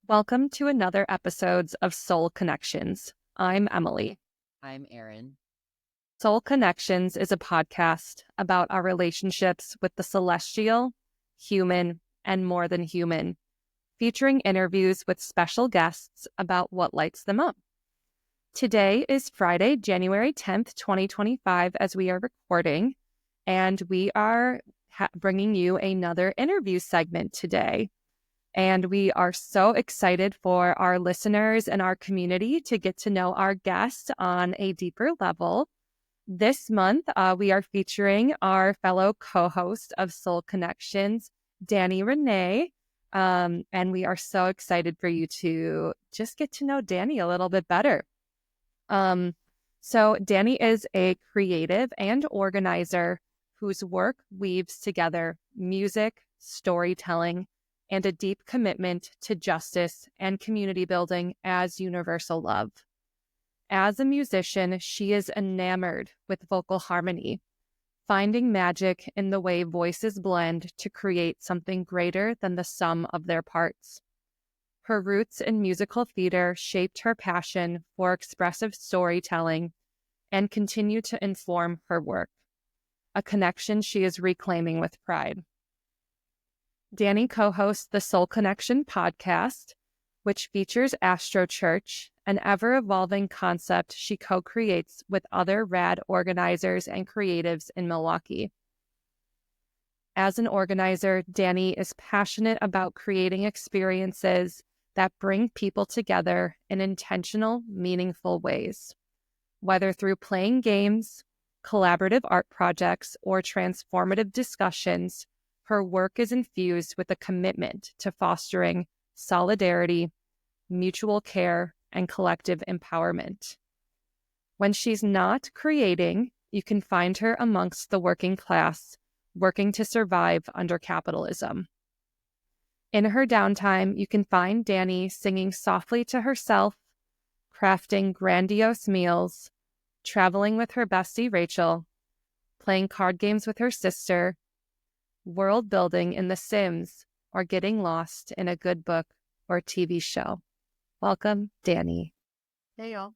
Welcome to another episode of Soul Connections. I'm Emily. I'm Aryn. Soul Connections is a podcast about our relationships with the celestial, human, and more than human, featuring interviews with special guests about what lights them up. Today is Friday, January 10th, 2025, as we are recording, and we are bringing you another interview segment today. And we are so excited for our listeners and our community to get to know our guests on a deeper level. This month, we are featuring our fellow co-host of Soul Connections, Dani Renee. And we are so excited for you to just get to know Dani a little bit better. So Dani is a creative and organizer whose work weaves together music, storytelling, and a deep commitment to justice and community building as universal love. As a musician, she is enamored with vocal harmony, finding magic in the way voices blend to create something greater than the sum of their parts. Her roots in musical theater shaped her passion for expressive storytelling and continue to inform her work, a connection she is reclaiming with pride. Dani co-hosts the Soul Connection podcast, which features Astro Church, an ever-evolving concept she co-creates with other rad organizers and creatives in Milwaukee. As an organizer, Dani is passionate about creating experiences that bring people together in intentional, meaningful ways. Whether through playing games, collaborative art projects, or transformative discussions, her work is infused with a commitment to fostering solidarity, mutual care, and collective empowerment. When she's not creating, you can find her amongst the working class, working to survive under capitalism. In her downtime, you can find Dani singing softly to herself, crafting grandiose meals, traveling with her bestie Rachel, playing card games with her sister, world building in The Sims, or getting lost in a good book or TV show. Welcome, Dani. Hey, y'all.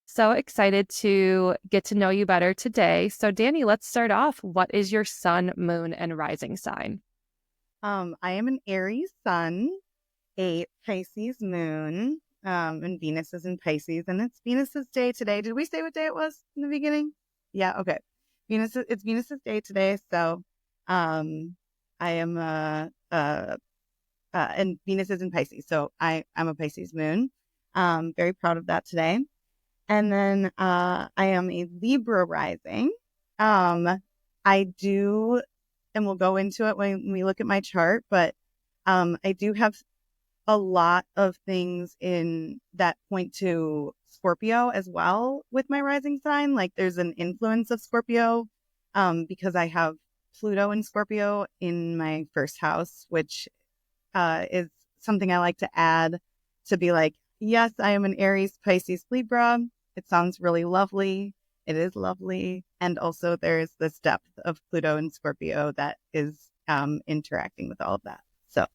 So excited to get to know you better today. So, Dani, let's start off. What is your sun, moon, and rising sign? I am an Aries sun, a Pisces moon, and Venus is in Pisces, and it's Venus's day today. Did we say what day it was in the beginning? Yeah, okay. It's Venus's day today, so I am and Venus is in Pisces, so I'm a Pisces moon. Very proud of that today. And then I am a Libra rising. I do, and we'll go into it when we look at my chart, but I do have a lot of things in that point to Scorpio as well with my rising sign. Like there's an influence of Scorpio because I have Pluto in Scorpio in my first house, which is something I like to add to be like, yes, I am an Aries, Pisces, Libra. It sounds really lovely. It is lovely. And also there's this depth of Pluto and Scorpio that is interacting with all of that. So.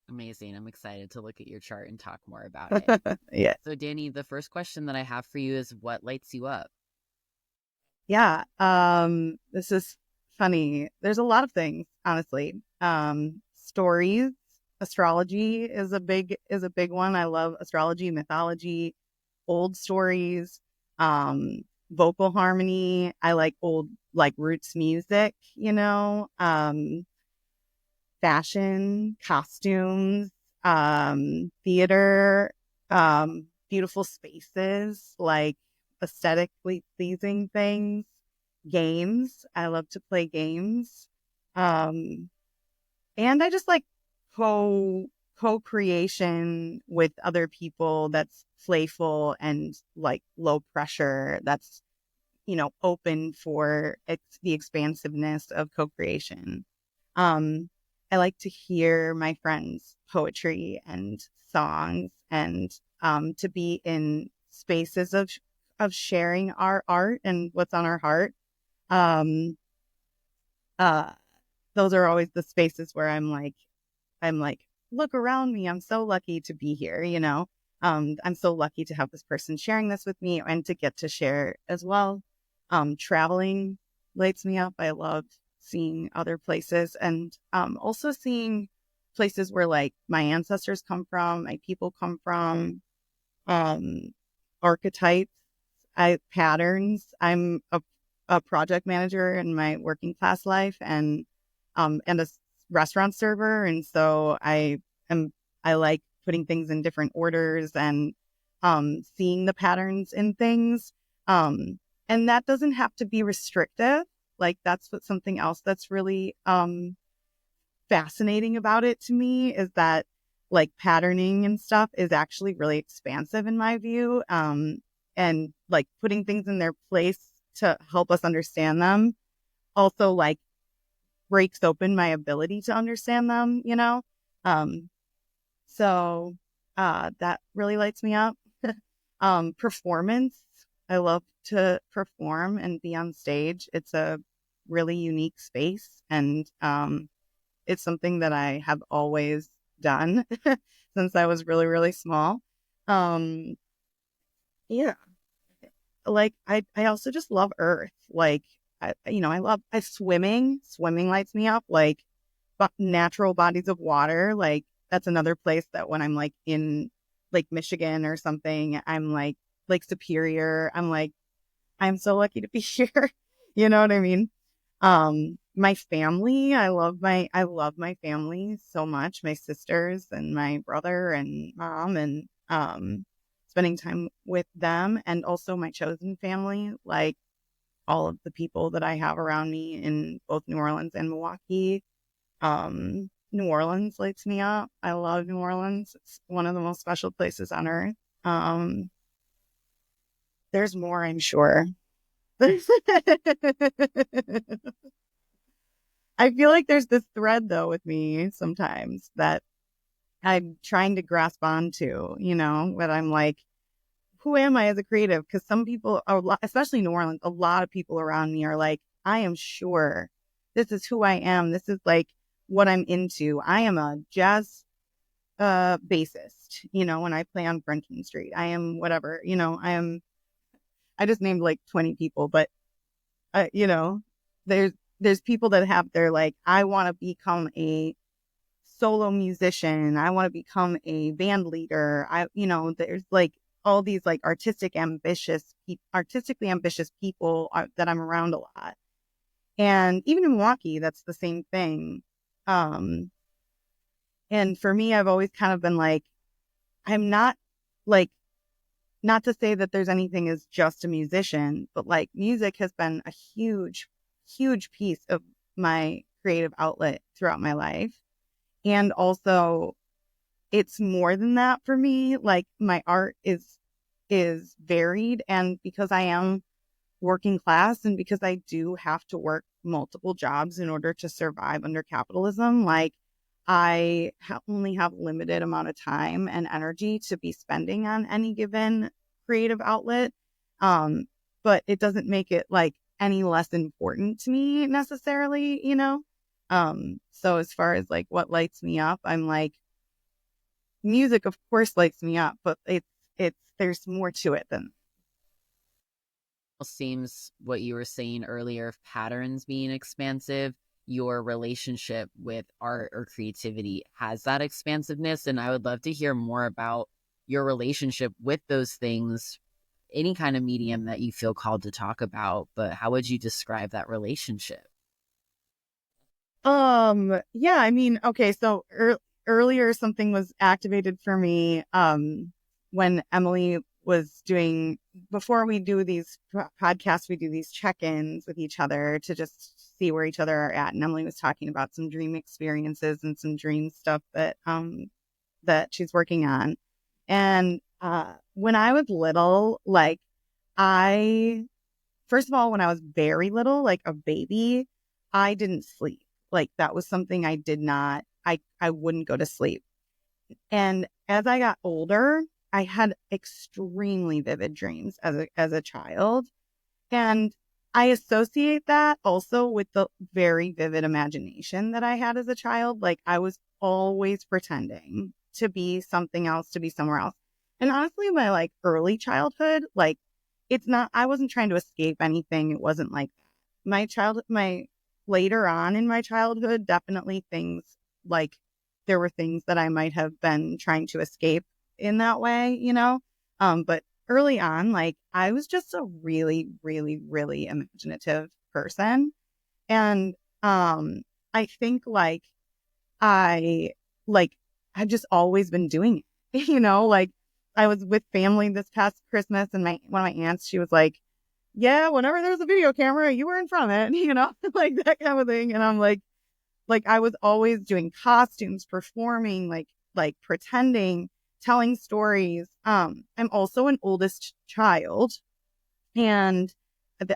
Amazing. I'm excited to look at your chart and talk more about it. Yeah. So, Dani, the first question that I have for you is what lights you up? Yeah. This is funny. There's a lot of things, honestly. Stories, astrology is a big one. I love astrology, mythology, old stories, vocal harmony. I like old roots music, fashion, costumes, theater, beautiful spaces, like aesthetically pleasing things, games. I love to play games. And I just like co-creation with other people that's playful and like low pressure. That's, open for the expansiveness of co-creation. I like to hear my friends' poetry and songs and to be in spaces of sharing our art and what's on our heart. Those are always the spaces where I'm like, I'm like, look around me. I'm so lucky to be here, I'm so lucky to have this person sharing this with me and to get to share as well. Traveling lights me up. I love seeing other places and also seeing places where like my ancestors come from, my people come from, um, archetypes, patterns. I'm a project manager in my working class life and a restaurant server. And so I like putting things in different orders and seeing the patterns in things. And that doesn't have to be restrictive. Like that's what something else that's really fascinating about it to me is that like patterning and stuff is actually really expansive in my view. And like putting things in their place to help us understand them also like breaks open my ability to understand them, Um, so that really lights me up. Performance. I love to perform and be on stage. It's a really unique space and it's something that I have always done since I was really, really small. Um, yeah, like I also just love Earth. Like, I love swimming. Swimming lights me up. Like, natural bodies of water. Like, that's another place that when I'm like in like Michigan or something, I'm like Superior. I'm like, I'm so lucky to be here. You know what I mean? My family, I love my family so much. My sisters and my brother and mom and spending time with them and also my chosen family, like all of the people that I have around me in both New Orleans and Milwaukee. New Orleans lights me up. I love New Orleans. It's one of the most special places on earth. Um, there's more, I'm sure. I feel like there's this thread though with me sometimes that I'm trying to grasp onto, but I'm like, who am I as a creative? Because some people, especially New Orleans, a lot of people around me are like, I am sure this is who I am. This is like what I'm into. I am a jazz bassist, when I play on Frenchman Street. I am whatever, I just named like 20 people, but there's people that have their like, I want to become a solo musician. I want to become a band leader. There's like all these like artistically ambitious people that I'm around a lot. And even in Milwaukee, that's the same thing. And for me, I've always kind of been like, I'm not like, not to say that there's anything as just a musician, but like music has been a huge, huge piece of my creative outlet throughout my life. And also it's more than that for me. Like my art is varied. And because I am working class and because I do have to work multiple jobs in order to survive under capitalism, like I only have limited amount of time and energy to be spending on any given creative outlet. But it doesn't make it like any less important to me necessarily, So as far as like what lights me up, I'm like, music of course lights me up, but there's more to it than Seems what you were saying earlier of patterns being expansive, your relationship with art or creativity has that expansiveness. And I would love to hear more about your relationship with those things, any kind of medium that you feel called to talk about. But how would you describe that relationship? yeah, I mean, okay, so earlier something was activated for me when Emily was doing, before we do these podcasts, we do these check-ins with each other to just see where each other are at. And Emily was talking about some dream experiences and some dream stuff that she's working on. And when I was little, like first of all, when I was very little, like a baby, I didn't sleep. Like that was something I did not, I wouldn't go to sleep. And as I got older, I had extremely vivid dreams as a child. And I associate that also with the very vivid imagination that I had as a child. Like, I was always pretending to be something else, to be somewhere else. And honestly, my like early childhood, like, I wasn't trying to escape anything. It wasn't like that. My later on in my childhood, definitely things like there were things that I might have been trying to escape in that way, you know? But early on, like, I was just a really, really, really imaginative person. And I think I like I've just always been doing it. You know, like, I was with family this past Christmas, and one of my aunts, she was like, yeah, whenever there's a video camera, you were in front of it, you know, like that kind of thing. And I'm like I was always doing costumes, performing, like pretending, telling stories. I'm also an oldest child, and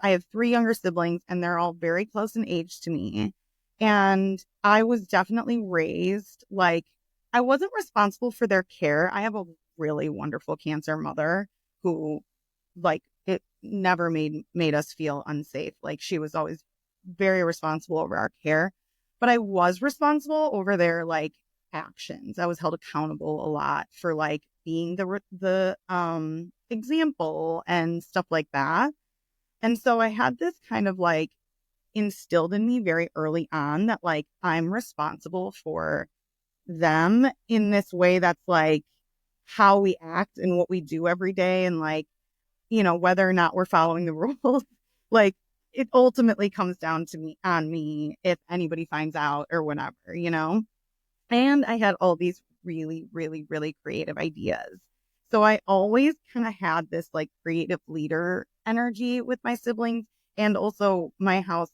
I have 3 younger siblings, and they're all very close in age to me. And I was definitely raised like I wasn't responsible for their care. I have a really wonderful cancer mother who, like, it never made us feel unsafe. Like, she was always very responsible over our care, but I was responsible over their like actions. I was held accountable a lot for like being the example and stuff like that. And so I had this kind of like instilled in me very early on that like I'm responsible for them in this way that's like how we act and what we do every day, and like, you know, whether or not we're following the rules. Like, it ultimately comes down to me if anybody finds out or whatever, you know? And I had all these really, really, really creative ideas. So I always kind of had this like creative leader energy with my siblings. And also, my house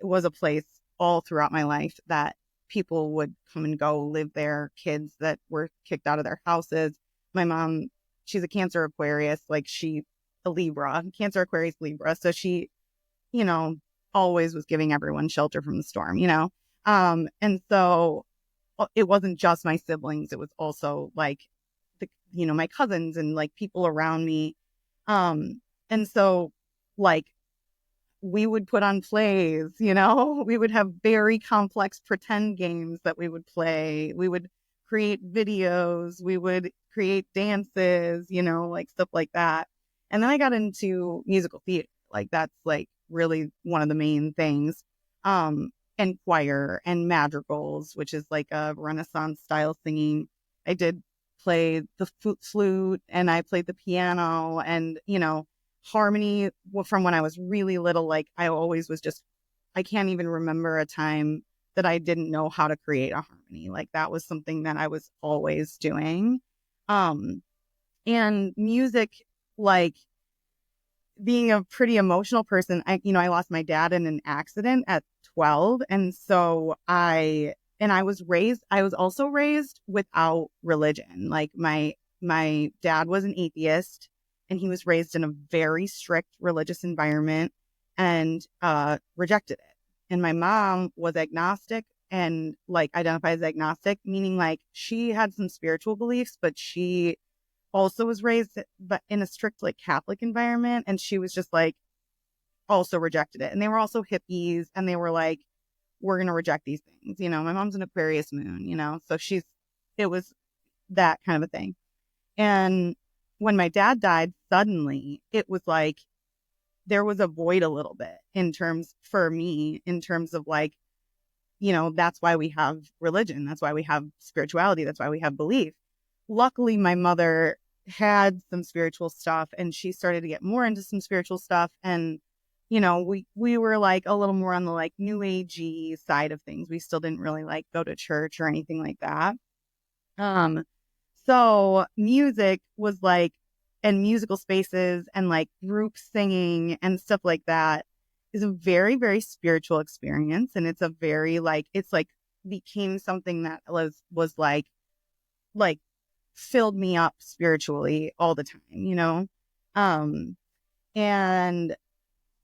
was a place all throughout my life that people would come and go, live there, kids that were kicked out of their houses. My mom, she's a Cancer Aquarius, like a Libra, Cancer Aquarius Libra. So she, you know, always was giving everyone shelter from the storm, you know? And so it wasn't just my siblings. It was also like, my cousins and like people around me. And so like we would put on plays, you know, we would have very complex pretend games that we would play. We would create videos. We would create dances, you know, like stuff like that. And then I got into musical theater. Like, that's like really one of the main things. And choir and madrigals, which is like a Renaissance style singing. I did play the flute, and I played the piano, and, you know, harmony from when I was really little. Like, I can't even remember a time that I didn't know how to create a harmony. Like, that was something that I was always doing. And music, like, being a pretty emotional person, I lost my dad in an accident at 12. And so I was also raised without religion. Like, my dad was an atheist, and he was raised in a very strict religious environment and rejected it. And my mom was agnostic and like identifies as agnostic, meaning like she had some spiritual beliefs, but she also was raised but in a strict like Catholic environment, and she was just like also rejected it. And they were also hippies, and they were like, we're going to reject these things. You know, my mom's an Aquarius moon, you know, so it was that kind of a thing. And when my dad died suddenly, it was like there was a void a little bit for me in terms of like, you know, that's why we have religion. That's why we have spirituality. That's why we have belief. Luckily, my mother had some spiritual stuff, and she started to get more into some spiritual stuff. And, you know, we were like a little more on the like new agey side of things. We still didn't really like go to church or anything like that. So music was like, and musical spaces and like group singing and stuff like that is a very, very spiritual experience. And it's a very like, it's like became something that was like filled me up spiritually all the time, you know? And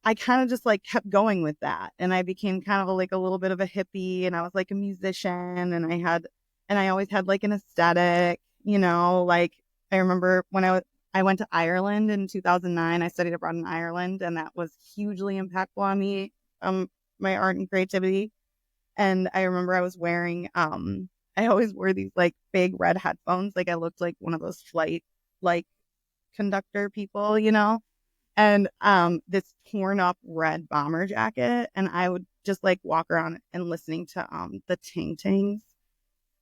I kind of just like kept going with that. And I became kind of like a little bit of a hippie, and I was like a musician, and I always had like an aesthetic, you know, like I remember when I went to Ireland in 2009. I studied abroad in Ireland, and that was hugely impactful on me, my art and creativity. And I remember I was wearing, I always wore these like big red headphones. Like I looked like one of those flight like conductor people, and this torn up red bomber jacket. And I would just like walk around and listening to the Ting Tings.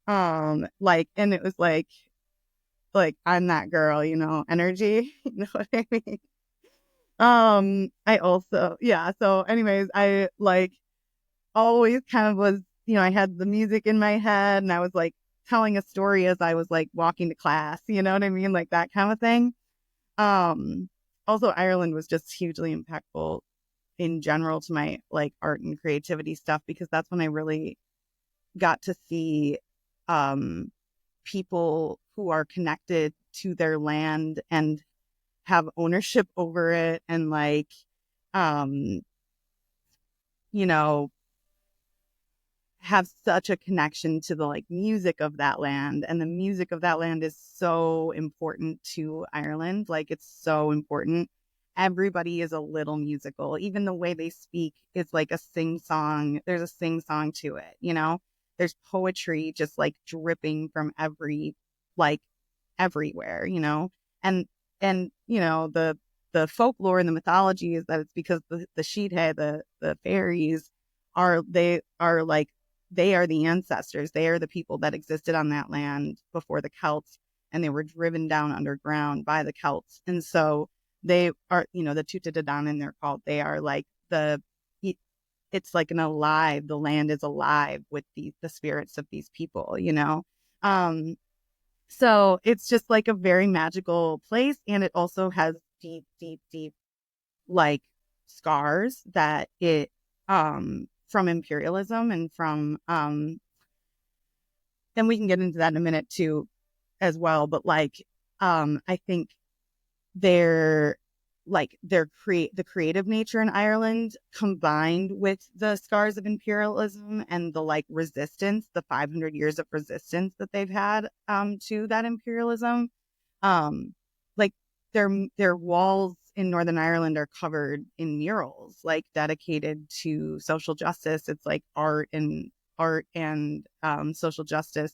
Like, and it was like I'm that girl, energy. You know what I mean? I also, yeah. So anyways, I like always kind of was, I had the music in my head and I was like telling a story as I was like walking to class, you know what I mean? Like that kind of thing. Also Ireland was just hugely impactful in general to my like art and creativity stuff, because that's when I really got to see people who are connected to their land and have ownership over it, and like um you know have such a connection to the like music of that land, and the music of that land is so important to Ireland. Like it's so important. Everybody is a little musical. Even the way they speak is like a sing song. There's a sing song to it, there's poetry just like dripping from like everywhere, and the folklore and the mythology is that it's because the Sheethead, the fairies are like, they are the ancestors. They are the people that existed on that land before the Celts, and they were driven down underground by the Celts. And so they are, the Tuatha De Danann, they're called. They are like it's like the land is alive with the spirits of these people, So it's just like a very magical place. And it also has deep, deep, deep, like scars that it, from imperialism and from, and we can get into that in a minute too, as well. But like, I think the creative nature in Ireland, combined with the scars of imperialism and the like resistance, the 500 years of resistance that they've had to that imperialism, like their walls in Northern Ireland are covered in murals like dedicated to social justice. It's like art and social justice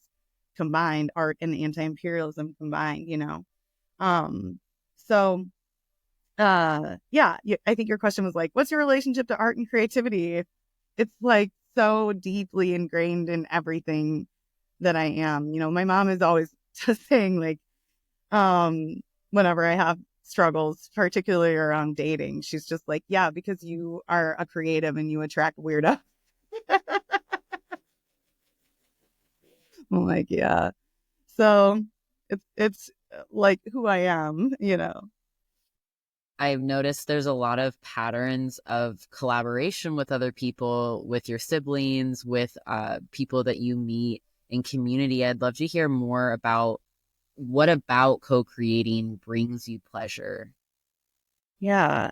combined, art and anti-imperialism combined, so yeah, I think your question was like, what's your relationship to art and creativity? It's like so deeply ingrained in everything that I am. My mom is always just saying like, whenever I have struggles, particularly around dating, she's just like, yeah, because you are a creative and you attract weirdos. I'm like, yeah. So it's like who I am, I've noticed there's a lot of patterns of collaboration with other people, with your siblings, with people that you meet in community. I'd love to hear more about what about co-creating brings you pleasure. Yeah.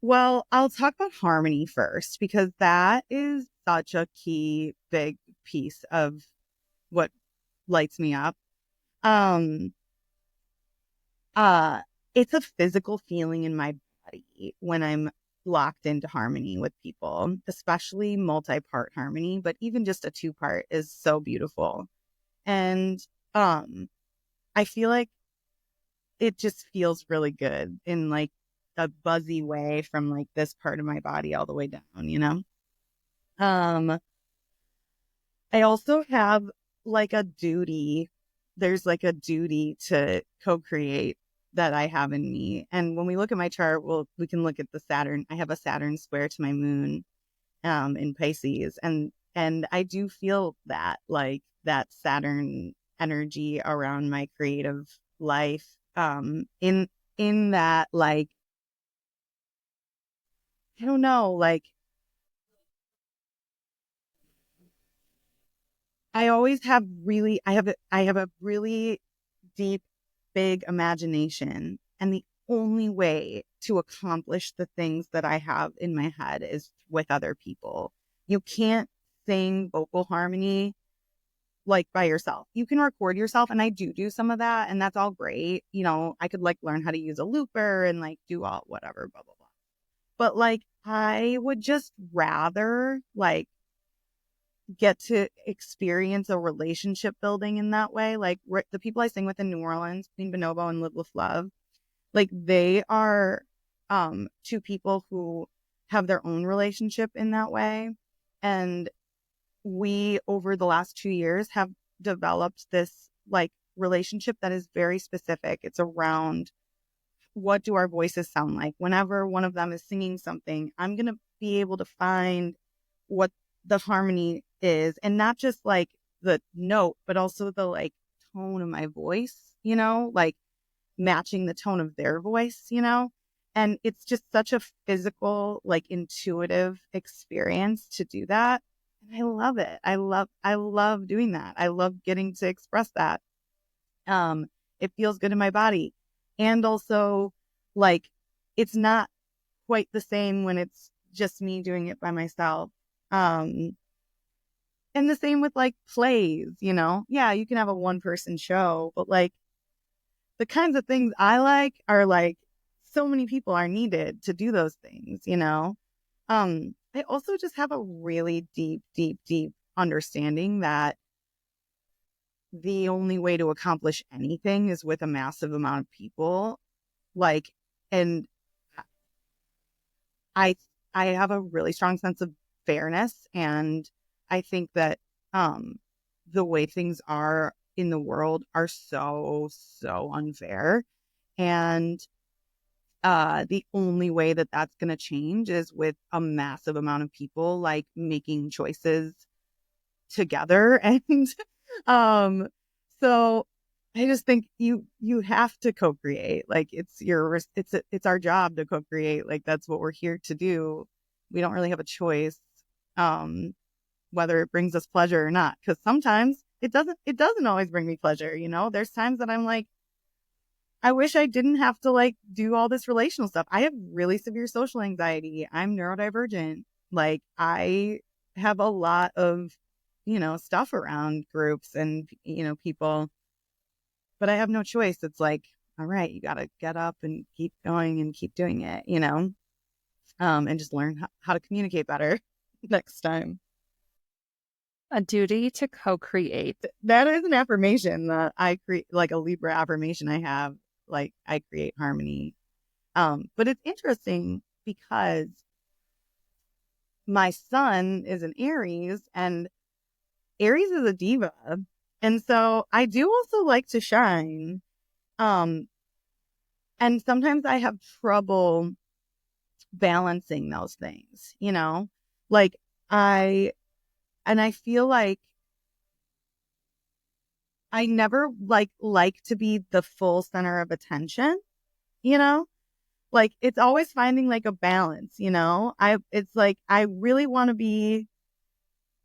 Well, I'll talk about harmony first, because that is such a key, big piece of what lights me up. Um, it's a physical feeling in my body when I'm locked into harmony with people, especially multi-part harmony, but even just a two-part is so beautiful. And I feel like it just feels really good in like a buzzy way from like this part of my body all the way down. I also have like a duty. There's like a duty to co-create that I have in me. And when we look at my chart, we can look at the Saturn. I have a Saturn square to my moon in Pisces. And I do feel that like that Saturn energy around my creative life. In that, like, I don't know, like I always have I have a really deep, big imagination. And the only way to accomplish the things that I have in my head is with other people. You can't sing vocal harmony like by yourself. You can record yourself, and I do some of that, and that's all great. You know, I could like learn how to use a looper and like do all whatever, blah blah blah. But like I would just rather like get to experience a relationship building in that way. Like the people I sing with in New Orleans, Queen Bonobo and Live with Love, like they are two people who have their own relationship in that way. And we, over the last 2 years, have developed this like relationship that is very specific. It's around what do our voices sound like? Whenever one of them is singing something, I'm going to be able to find what the harmony is, and not just like the note, but also the like tone of my voice, you know, like matching the tone of their voice, you know? And it's just such a physical, like intuitive experience to do that. And I love it. I love doing that. I love getting to express that. It feels good in my body. And also like, it's not quite the same when it's just me doing it by myself. And the same with like plays, you know? Yeah, you can have a one person show, but like the kinds of things I like are like so many people are needed to do those things, you know? I also just have a really deep understanding that the only way to accomplish anything is with a massive amount of people. Like, and I have a really strong sense of fairness, and I think that the way things are in the world are so unfair, and the only way that that's going to change is with a massive amount of people like making choices together. And so I just think you have to co-create. Like it's our job to co-create. Like that's what we're here to do. We don't really have a choice whether it brings us pleasure or not, because sometimes it doesn't always bring me pleasure, you know. There's times that I'm like, I wish I didn't have to like do all this relational stuff. I have really severe social anxiety. I'm neurodivergent. Like I have a lot of, you know, stuff around groups and, you know, people, but I have no choice. It's like, all right, you got to get up and keep going and keep doing it, you know, and just learn how to communicate better next time. A duty to co-create. That is an affirmation that I create, like a Libra affirmation I have, like I create harmony. But it's interesting because my son is an Aries, and Aries is a diva. And so I do also like to shine. And sometimes I have trouble balancing those things, you know, like I feel like I never like to be the full center of attention, you know, like it's always finding like a balance, you know. It's like I really want to be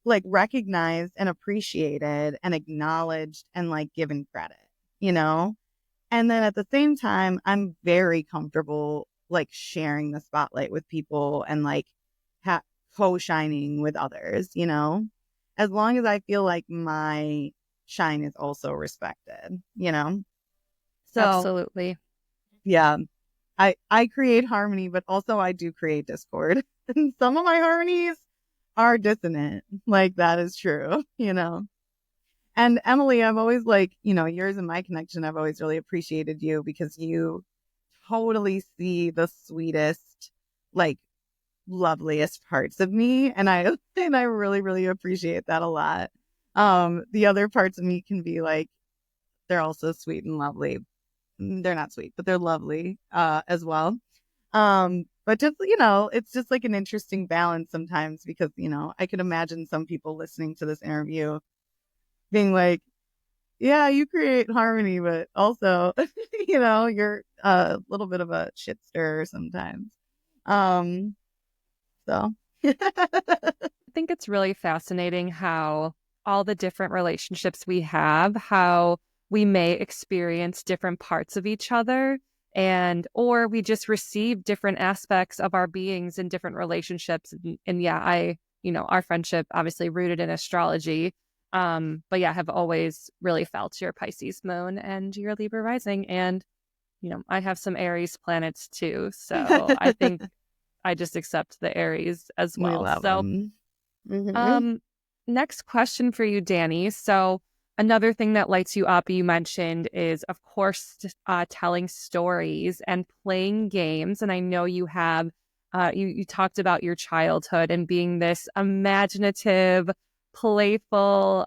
like recognized and appreciated and acknowledged and like given credit, you know. And then at the same time, I'm very comfortable like sharing the spotlight with people and like co-shining with others, you know, as long as I feel like my shine is also respected, you know. So Absolutely. yeah, I create harmony, but also I do create discord. And some of my harmonies are dissonant. Like that is true, you know. And Emily, I've always like, you know, yours and my connection, I've always really appreciated you because you totally see the sweetest, like loveliest parts of me. And I really appreciate that a lot. The other parts of me can be like, they're also sweet and lovely. They're not sweet, but they're lovely, as well. But just, you know, it's just like an interesting balance sometimes because, you know, I could imagine some people listening to this interview being like, yeah, you create harmony, but also, you know, you're a little bit of a shit stirrer sometimes. So I think it's really fascinating how all the different relationships we have, how we may experience different parts of each other, and or we just receive different aspects of our beings in different relationships. And yeah, you know, our friendship obviously rooted in astrology. But yeah, have always really felt your Pisces moon and your Libra rising. And, I have some Aries planets too. So I think I just accept the Aries as We well. love So, them. Mm-hmm. next question for you, Dani. So another thing that lights you up, you mentioned, is of course telling stories and playing games. And I know you have, you talked about your childhood and being this imaginative, playful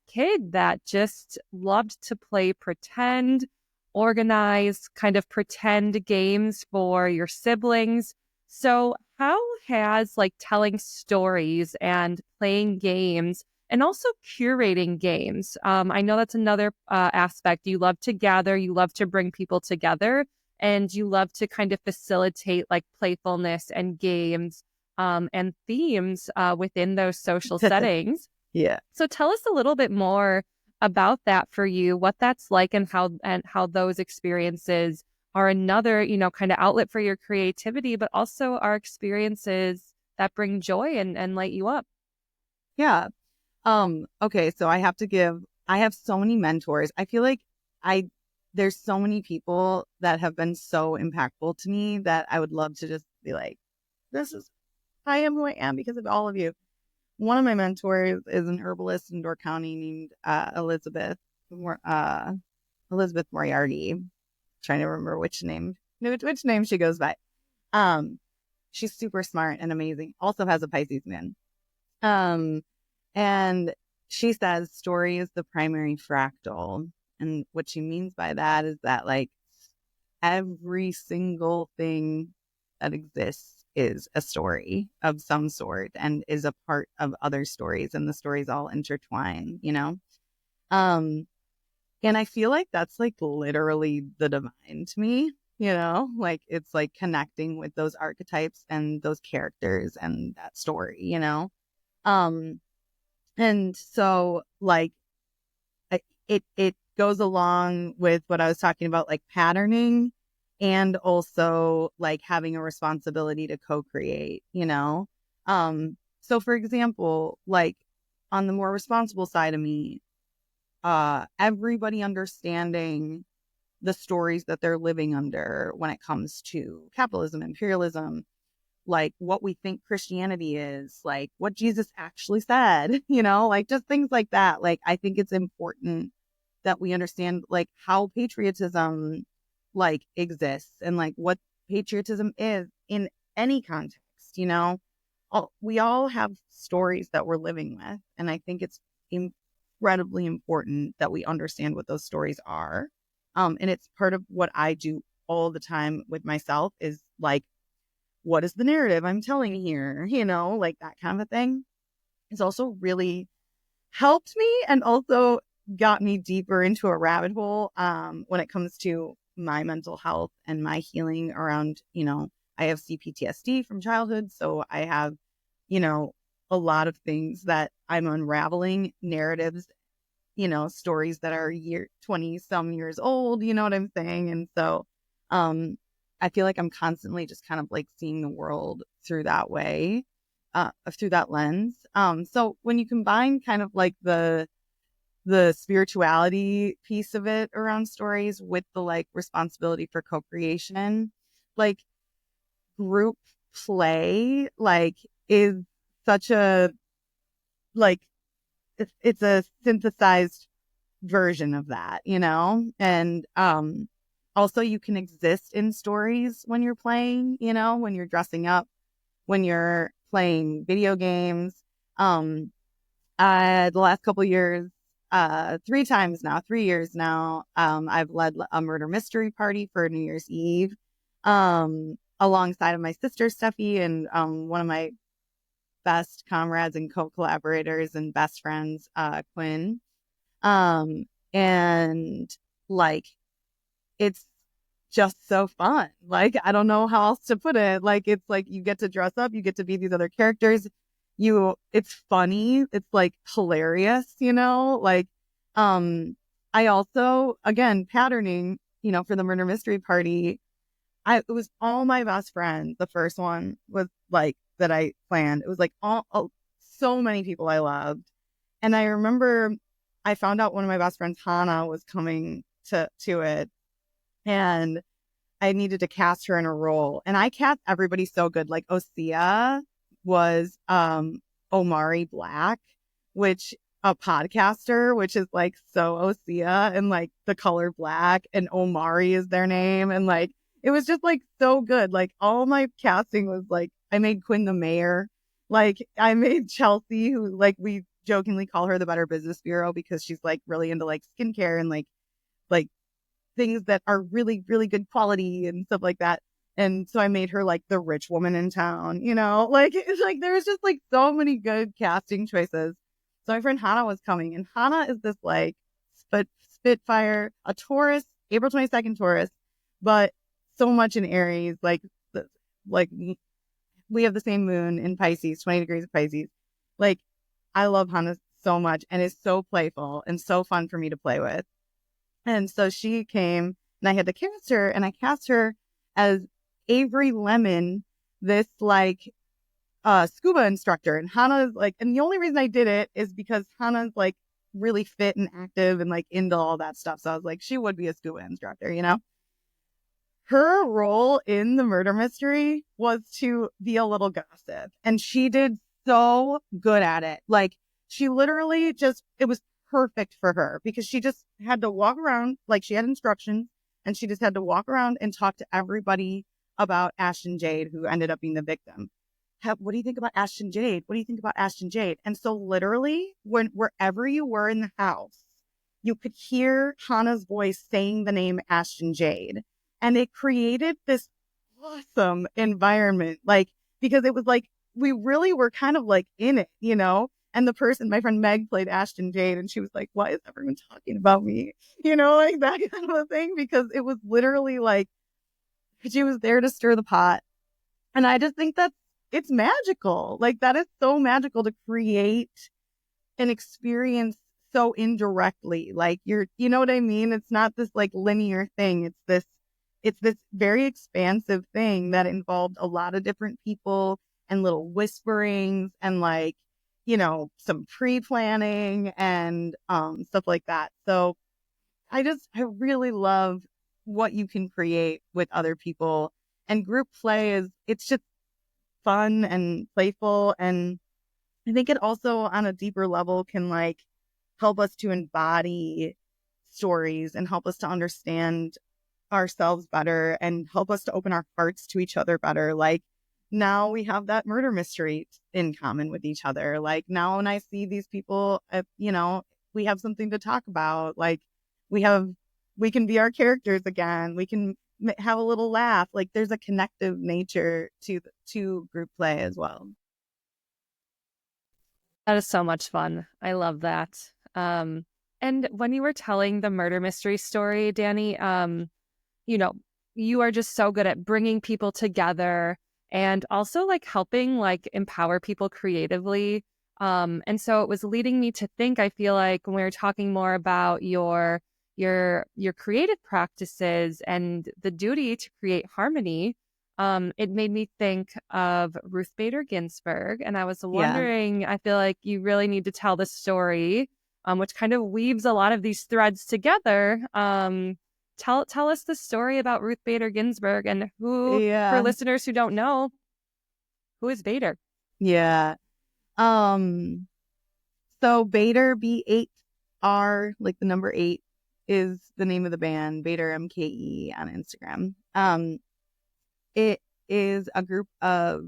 kid that just loved to play pretend, organize, kind of pretend games for your siblings. So how has like telling stories and playing games and also curating games? I know that's another aspect. You love to gather, you love to bring people together, and you love to kind of facilitate like playfulness and games and themes within those social settings. Yeah. So tell us a little bit more about that for you, what that's like, and how those experiences are another, kind of outlet for your creativity, but also are experiences that bring joy and light you up. Yeah. Okay, so I have so many mentors. I feel like there's so many people that have been so impactful to me that I would love to just be like, I am who I am because of all of you. One of my mentors is an herbalist in Door County named Elizabeth Moriarty. Trying to remember which name she goes by. She's super smart and amazing. Also has a Pisces moon. And she says story is the primary fractal. And what she means by that is that like every single thing that exists is a story of some sort and is a part of other stories, and the stories all intertwine, and I feel like that's like literally the divine to me, like it's like connecting with those archetypes and those characters and that story. Um, and so like it goes along with what I was talking about, like patterning and also like having a responsibility to co-create. So for example, like on the more responsible side of me, everybody understanding the stories that they're living under when it comes to capitalism, imperialism, like what we think Christianity is, like what Jesus actually said, like just things like that. Like, I think it's important that we understand like how patriotism like exists and like what patriotism is in any context. We all have stories that we're living with. And I think it's incredibly important that we understand what those stories are. And it's part of what I do all the time with myself is like, what is the narrative I'm telling here? Like that kind of a thing. It's also really helped me and also got me deeper into a rabbit hole when it comes to my mental health and my healing around, I have CPTSD from childhood. So I have, a lot of things that I'm unraveling, narratives, stories that are 20 some years old, you know what I'm saying? And so I feel like I'm constantly just kind of like seeing the world through that way, through that lens. So when you combine kind of like the spirituality piece of it around stories with the like responsibility for co-creation, like group play, like is such a, like, it's a synthesized version of that, and also you can exist in stories when you're playing, when you're dressing up, when you're playing video games. The last couple of years, 3 years now, I've led a murder mystery party for New Year's Eve, alongside of my sister Steffi and one of my best comrades and co-collaborators and best friends, Quinn. And like, it's just so fun. Like, I don't know how else to put it. Like, it's like you get to dress up, you get to be these other characters. It's funny. It's like hilarious, like, I also, again, patterning, for the murder mystery party, it was all my best friends. The first one was like that I planned. It was like so many people I loved. And I remember I found out one of my best friends, Hannah, was coming to it, and I needed to cast her in a role. And I cast everybody so good. Like Osea was Omari Black, which a podcaster, which is like so Osea, and like the color black, and Omari is their name. And like it was just like so good. Like all my casting was like, I made Quinn the mayor. Like I made Chelsea, who like we jokingly call her the Better Business Bureau because she's like really into like skincare and like things that are really, really good quality and stuff like that. And so I made her like the rich woman in town, you know, like it's like there was just like so many good casting choices. So my friend Hannah was coming, and Hannah is this like Spitfire, a Taurus, April 22nd Taurus, but so much in Aries, like we have the same moon in Pisces, 20 degrees of Pisces. Like I love Hannah so much, and it's so playful and so fun for me to play with. And so she came, and I had to cast her, and I cast her as Avery Lemon, this like scuba instructor. And Hannah's like, and the only reason I did it is because Hannah's like really fit and active and like into all that stuff. So I was like, she would be a scuba instructor, you know? Her role in the murder mystery was to be a little gossip, and she did so good at it. Like she literally just, it was perfect for her because she just had to walk around, like she had instructions, and she just had to walk around and talk to everybody about Ashton Jade, who ended up being the victim. What do you think about Ashton Jade? What do you think about Ashton Jade? And so literally wherever you were in the house, you could hear Hannah's voice saying the name Ashton Jade. And it created this awesome environment, like, because it was like, we really were kind of like in it, you know? And the person, my friend Meg played Ashton Jade, and she was like, why is everyone talking about me? You know, like that kind of a thing, because it was literally like, she was there to stir the pot. And I just think that it's magical. Like that is so magical to create an experience so indirectly. Like you know what I mean? It's not this like linear thing. It's this very expansive thing that involved a lot of different people and little whisperings and like, you know, some pre-planning and stuff like that. So I really love what you can create with other people. And group play it's just fun and playful. And I think it also on a deeper level can like help us to embody stories and help us to understand ourselves better and help us to open our hearts to each other better. Like now we have that murder mystery in common with each other. Like now when I see these people, you know, we have something to talk about. Like we can be our characters again. We can have a little laugh. Like there's a connective nature to group play as well. That is so much fun. I love that. And when you were telling the murder mystery story, Dani, you know, you are just so good at bringing people together and also like helping like empower people creatively. And so it was leading me to think, I feel like when we were talking more about your creative practices and the duty to create harmony, it made me think of Ruth Bader Ginsburg. And I was wondering, I feel like you really need to tell the story, which kind of weaves a lot of these threads together. Tell us the story about Ruth Bader Ginsburg and who, for listeners who don't know, who is Bader? Yeah. So Bader, B8R, like the number 8, is the name of the band, Bader MKE on Instagram. It is a group of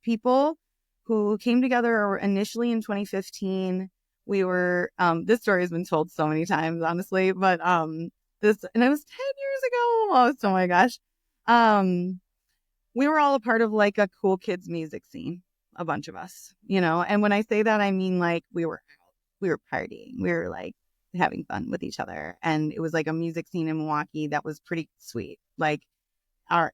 people who came together initially in 2015. We were, this story has been told so many times, honestly, but and it was 10 years ago almost. Oh my gosh. We were all a part of like a cool kids music scene, a bunch of us, you know, and when I say that, I mean like we were partying, we were like having fun with each other. And it was like a music scene in Milwaukee that was pretty sweet. Like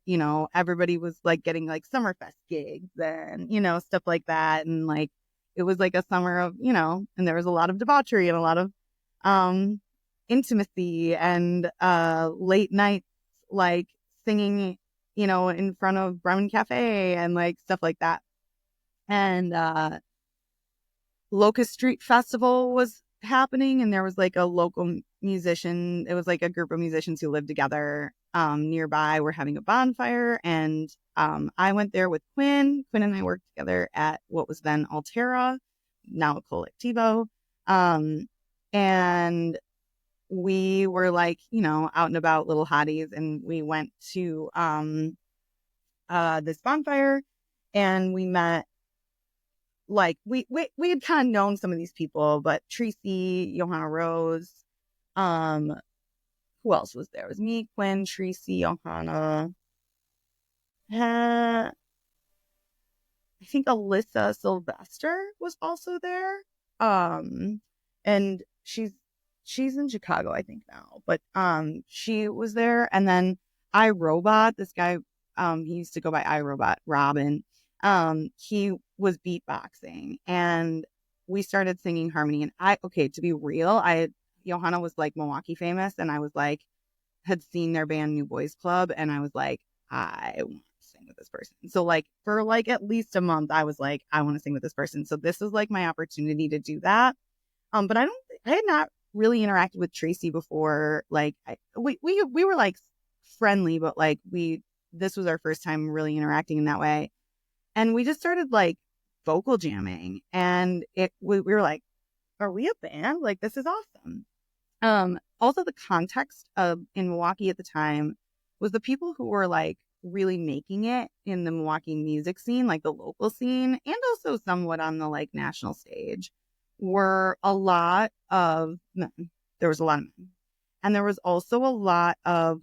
you know, everybody was like getting like Summerfest gigs and, you know, stuff like that. And like, it was like a summer of, you know, and there was a lot of debauchery and a lot of intimacy and late nights, like singing, you know, in front of Bremen Cafe and like stuff like that. And Locust Street Festival was happening, and there was like a local musician. It was like a group of musicians who lived together nearby. Were having a bonfire, and I went there with Quinn. Quinn and I worked together at what was then Altera, now Collectivo. And we were like, you know, out and about little hotties, and we went to this bonfire, and we met, like, we had kind of known some of these people, but Tracy, Johanna Rose, who else was there? It was me, Quinn, Tracy, Johanna. I think Alyssa Sylvester was also there. And she's in Chicago, I think now, but she was there. And then iRobot, this guy, he used to go by iRobot, Robin. He was beatboxing, and we started singing harmony. And to be real, Johanna was like Milwaukee famous, and I was like, had seen their band New Boys Club, and I was like, I want to sing with this person. So like for like at least a month, I was like, I want to sing with this person. So this was like my opportunity to do that. But I had not really interacted with Tracy before. Like we were like friendly, but like this was our first time really interacting in that way. And we just started like vocal jamming, and we were like, are we a band? Like, this is awesome. Also the context in Milwaukee at the time was the people who were like really making it in the Milwaukee music scene, like the local scene, and also somewhat on the like national stage, were a lot of men. There was a lot of men. And there was also a lot of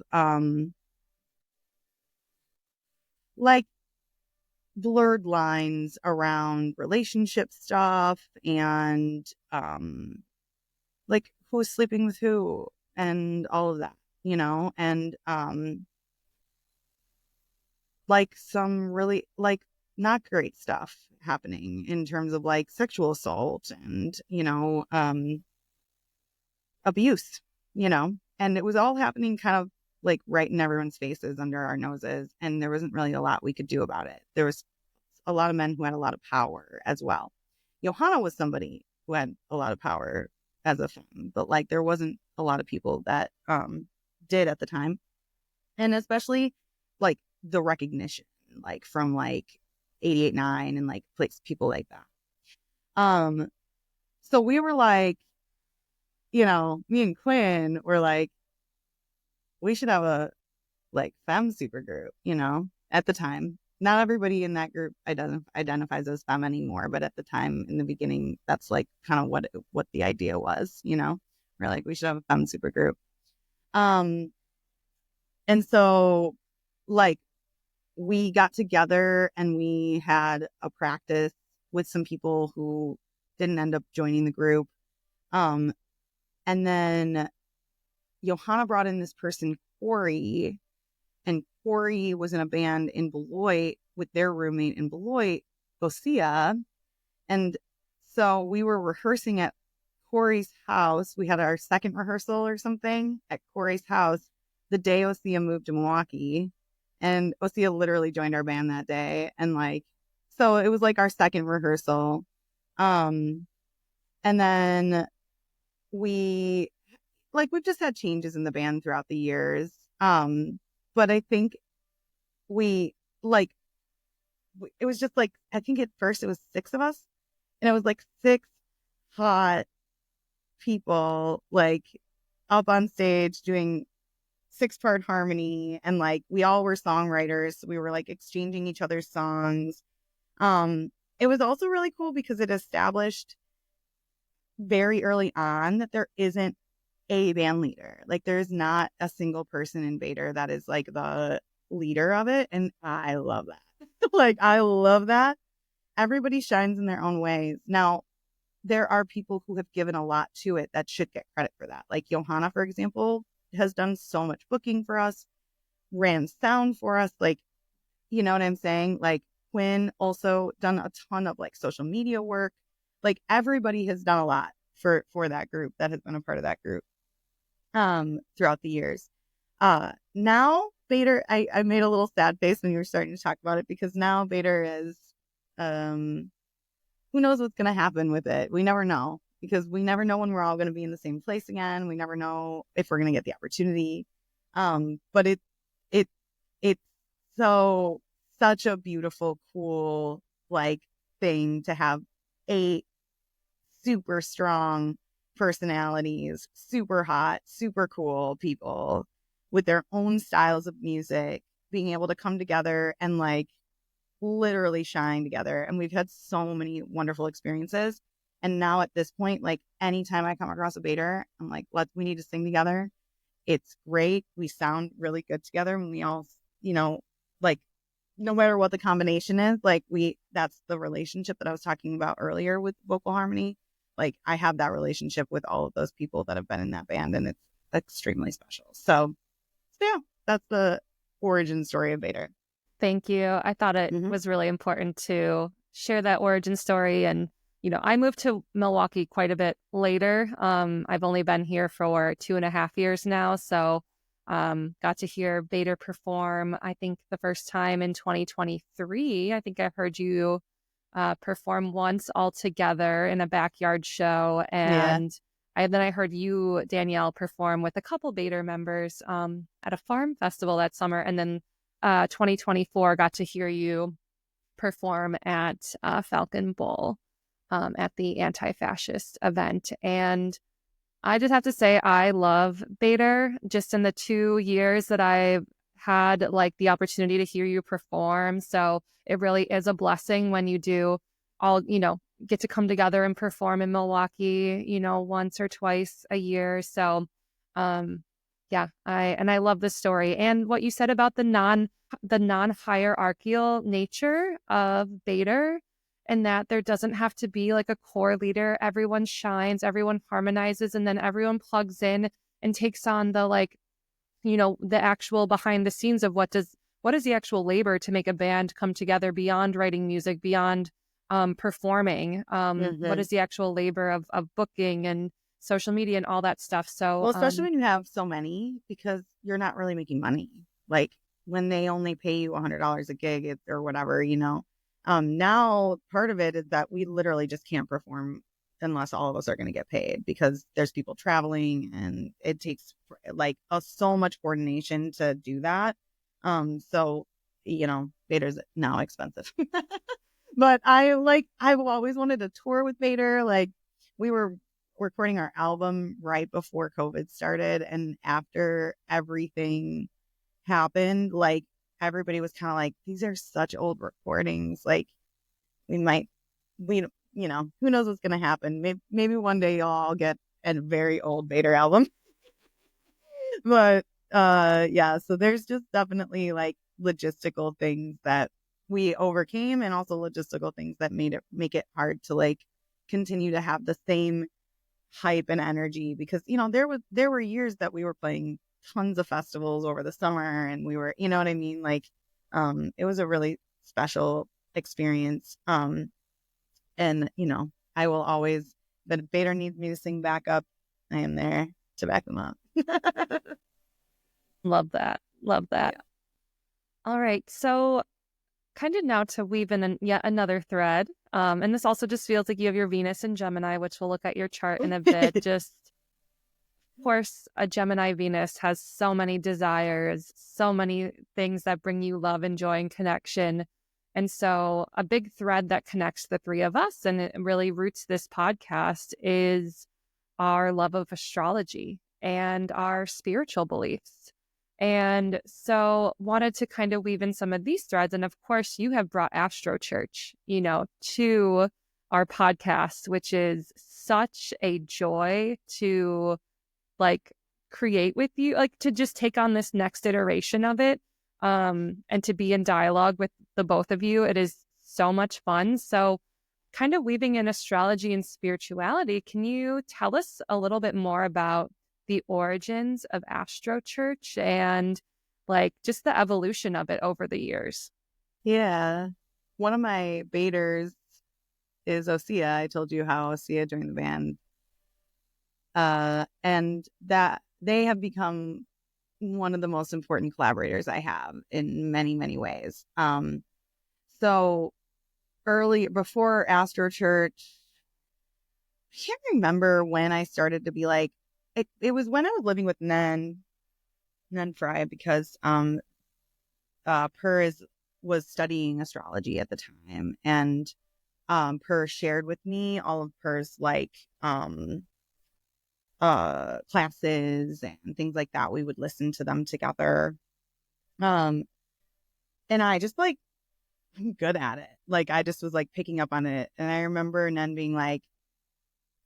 like blurred lines around relationship stuff, and like who's sleeping with who and all of that, you know, and like some really like not great stuff happening in terms of like sexual assault and, you know, abuse, you know, and it was all happening kind of like right in everyone's faces under our noses, and there wasn't really a lot we could do about it. There was a lot of men who had a lot of power as well. Johanna was somebody who had a lot of power as a femme, but like there wasn't a lot of people that did at the time, and especially like the recognition like from like 88.9 and like people like that. So we were like, you know, me and Quinn were like, we should have a like femme supergroup, you know, at the time. Not everybody in that group identifies as femme anymore, but at the time in the beginning, that's like kind of what the idea was, you know. We're like, we should have a femme supergroup. And so like we got together and we had a practice with some people who didn't end up joining the group. And then Johanna brought in this person, Corey, and Corey was in a band in Beloit with their roommate in Beloit, Gosia. And so we were rehearsing at Corey's house. We had our second rehearsal or something at Corey's house the day Osia moved to Milwaukee. And Osia literally joined our band that day. And like, so it was like our second rehearsal. And then we've just had changes in the band throughout the years. But I think it was just like, I think at first it was 6 of us, and it was like 6 hot people like up on stage doing 6-part harmony, and like we all were songwriters, so we were like exchanging each other's songs. It was also really cool because it established very early on that there isn't a band leader. Like there's not a single person in B8r that is like the leader of it, and I love that. Like I love that. Everybody shines in their own ways. Now there are people who have given a lot to it that should get credit for that. Like Johanna, for example, has done so much booking for us, ran sound for us. Like, you know what I'm saying? Like Quinn also done a ton of like social media work. Like everybody has done a lot for that group that has been a part of that group throughout the years. Now B8r, I made a little sad face when you were starting to talk about it, because now B8r is who knows what's going to happen with it? We never know, because we never know when we're all going to be in the same place again. We never know if we're going to get the opportunity. But it's such a beautiful, cool, like, thing to have 8 super strong personalities, super hot, super cool people with their own styles of music, being able to come together and like literally shine together. And we've had so many wonderful experiences. And now at this point, like, anytime I come across a B8r, I'm like, we need to sing together. It's great. We sound really good together. And we all, like, no matter what the combination is, like, that's the relationship that I was talking about earlier with vocal harmony. Like, I have that relationship with all of those people that have been in that band, and it's extremely special. So yeah, that's the origin story of B8r. Thank you. I thought it was really important to share that origin story. And, I moved to Milwaukee quite a bit later. I've only been here for 2.5 years now. So got to hear B8r perform, I think the first time in 2023. I think I heard you perform once all together in a backyard show. And then I heard you, Danielle, perform with a couple B8r members at a farm festival that summer. And then 2024 got to hear you perform at Falcon Bowl at the anti-fascist event. And I just have to say, I love B8r. Just in the 2 years that I've had like the opportunity to hear you perform. So it really is a blessing when you do all, get to come together and perform in Milwaukee, once or twice a year. So yeah, I love this story. And what you said about the non-hierarchical nature of B8r, and that there doesn't have to be like a core leader. Everyone shines, everyone harmonizes, and then everyone plugs in and takes on the the actual behind the scenes of what is the actual labor to make a band come together beyond writing music, beyond performing. What is the actual labor of booking and social media and all that stuff. So, well, especially when you have so many, because you're not really making money. Like, when they only pay you $100 a gig or whatever, now part of it is that we literally just can't perform unless all of us are going to get paid, because there's people traveling and it takes like so much coordination to do that. So, B8r's now expensive, but I've always wanted to tour with B8r. Like, we were recording our album right before COVID started, and after everything happened, like, everybody was kind of like, these are such old recordings, like, who knows what's gonna happen. Maybe one day you'll all get a very old B8r album. But yeah, so there's just definitely like logistical things that we overcame, and also logistical things that make it hard to like continue to have the same hype and energy, because there were years that we were playing tons of festivals over the summer, and we were, what I mean, like, it was a really special experience. And I will always, but if B8r needs me to sing backup, I am there to back them up. Love that. Yeah. All right, so kind of now to weave in yet another thread. And this also just feels like you have your Venus in Gemini, which we'll look at your chart in a bit. Just, of course, a Gemini Venus has so many desires, so many things that bring you love and joy and connection. And so a big thread that connects the three of us, and it really roots this podcast, is our love of astrology and our spiritual beliefs. And so wanted to kind of weave in some of these threads. And of course, you have brought Astro Church, to our podcast, which is such a joy to like create with you, like to just take on this next iteration of it, and to be in dialogue with the both of you. It is so much fun. So kind of weaving in astrology and spirituality, can you tell us a little bit more about the origins of Astro Church and like just the evolution of it over the years? Yeah. One of my B8rs is Osea. I told you how Osea joined the band. And that they have become one of the most important collaborators I have in many, many ways. So early, before Astro Church, I can't remember when I started to be like, it was when I was living with Nen Fry, because Per was studying astrology at the time, and Per shared with me all of Per's like classes and things like that. We would listen to them together. And I just like, I'm good at it. Like, I just was like picking up on it. And I remember Nen being like,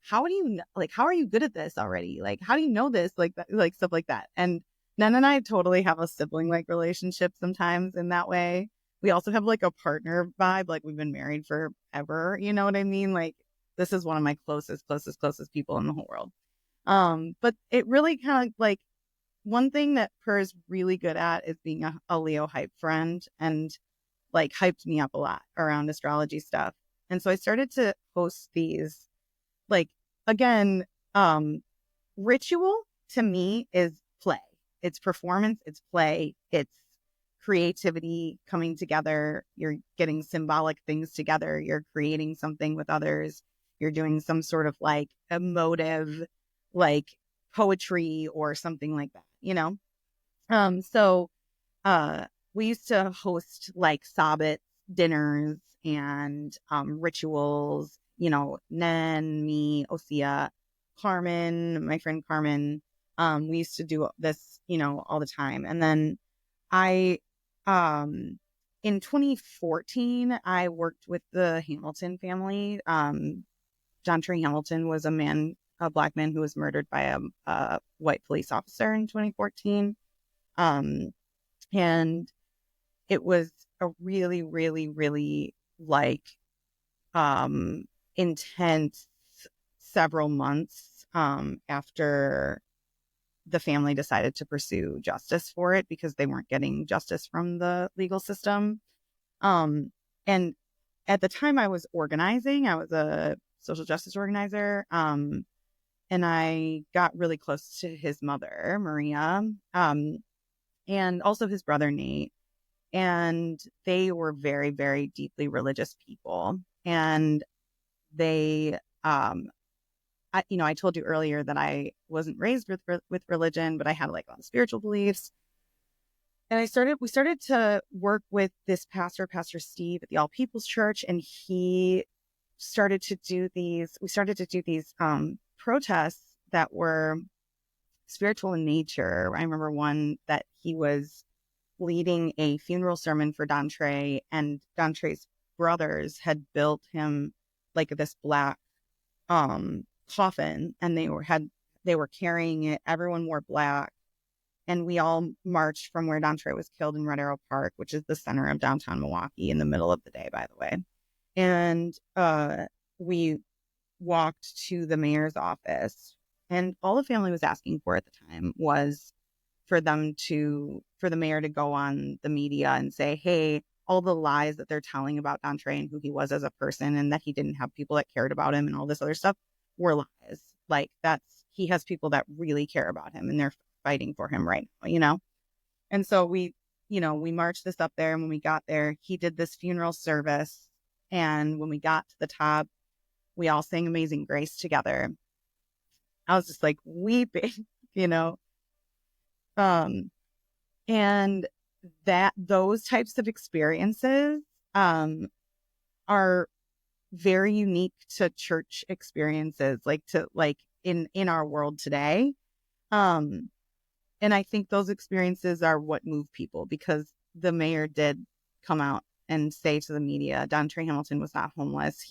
how are you good at this already? Like, how do you know this? Like that, like stuff like that. And Nen and I totally have a sibling like relationship sometimes in that way. We also have like a partner vibe. Like, we've been married forever. You know what I mean? Like, this is one of my closest people in the whole world. But it really kind of like, one thing that Per is really good at is being a Leo hype friend, and like hyped me up a lot around astrology stuff. And so I started to host these, like, again, ritual to me is play. It's performance, it's play, it's creativity coming together. You're getting symbolic things together. You're creating something with others. You're doing some sort of like emotive, like poetry or something like that, you know? So we used to host like Sabbath dinners and rituals, you know, Nen, me, Osea, Carmen, my friend Carmen. We used to do this, you know, all the time. And then I, in 2014, I worked with the Hamilton family. John Trey Hamilton was a Black man who was murdered by a white police officer in 2014. And it was a really, really, really like intense several months after the family decided to pursue justice for it, because they weren't getting justice from the legal system. And at the time I was organizing, I was a social justice organizer. And I got really close to his mother, Maria, and also his brother, Nate. And they were very, very deeply religious people. And they, I told you earlier that I wasn't raised with religion, but I had like a lot of spiritual beliefs. And we started to work with this pastor, Pastor Steve, at the All People's Church. And we started to do these protests that were spiritual in nature. I remember one that he was leading a funeral sermon for Don Trey, and Don Trey's brothers had built him like this black coffin, and they were carrying it. Everyone wore black, and we all marched from where Don Trey was killed in Red Arrow Park, which is the center of downtown Milwaukee, in the middle of the day, by the way. And we walked to the mayor's office, and all the family was asking for at the time was for the mayor to go on the media and say, hey, all the lies that they're telling about Don Trey and who he was as a person, and that he didn't have people that cared about him and all this other stuff, were lies. Like, he has people that really care about him, and they're fighting for him right now, you know? And so we marched this up there, and when we got there, he did this funeral service. And when we got to the top, we all sang Amazing Grace together. I was just like weeping, you know? And those types of experiences are very unique to church experiences, in our world today. And I think those experiences are what move people, because the mayor did come out and say to the media, Don Trey Hamilton was not homeless.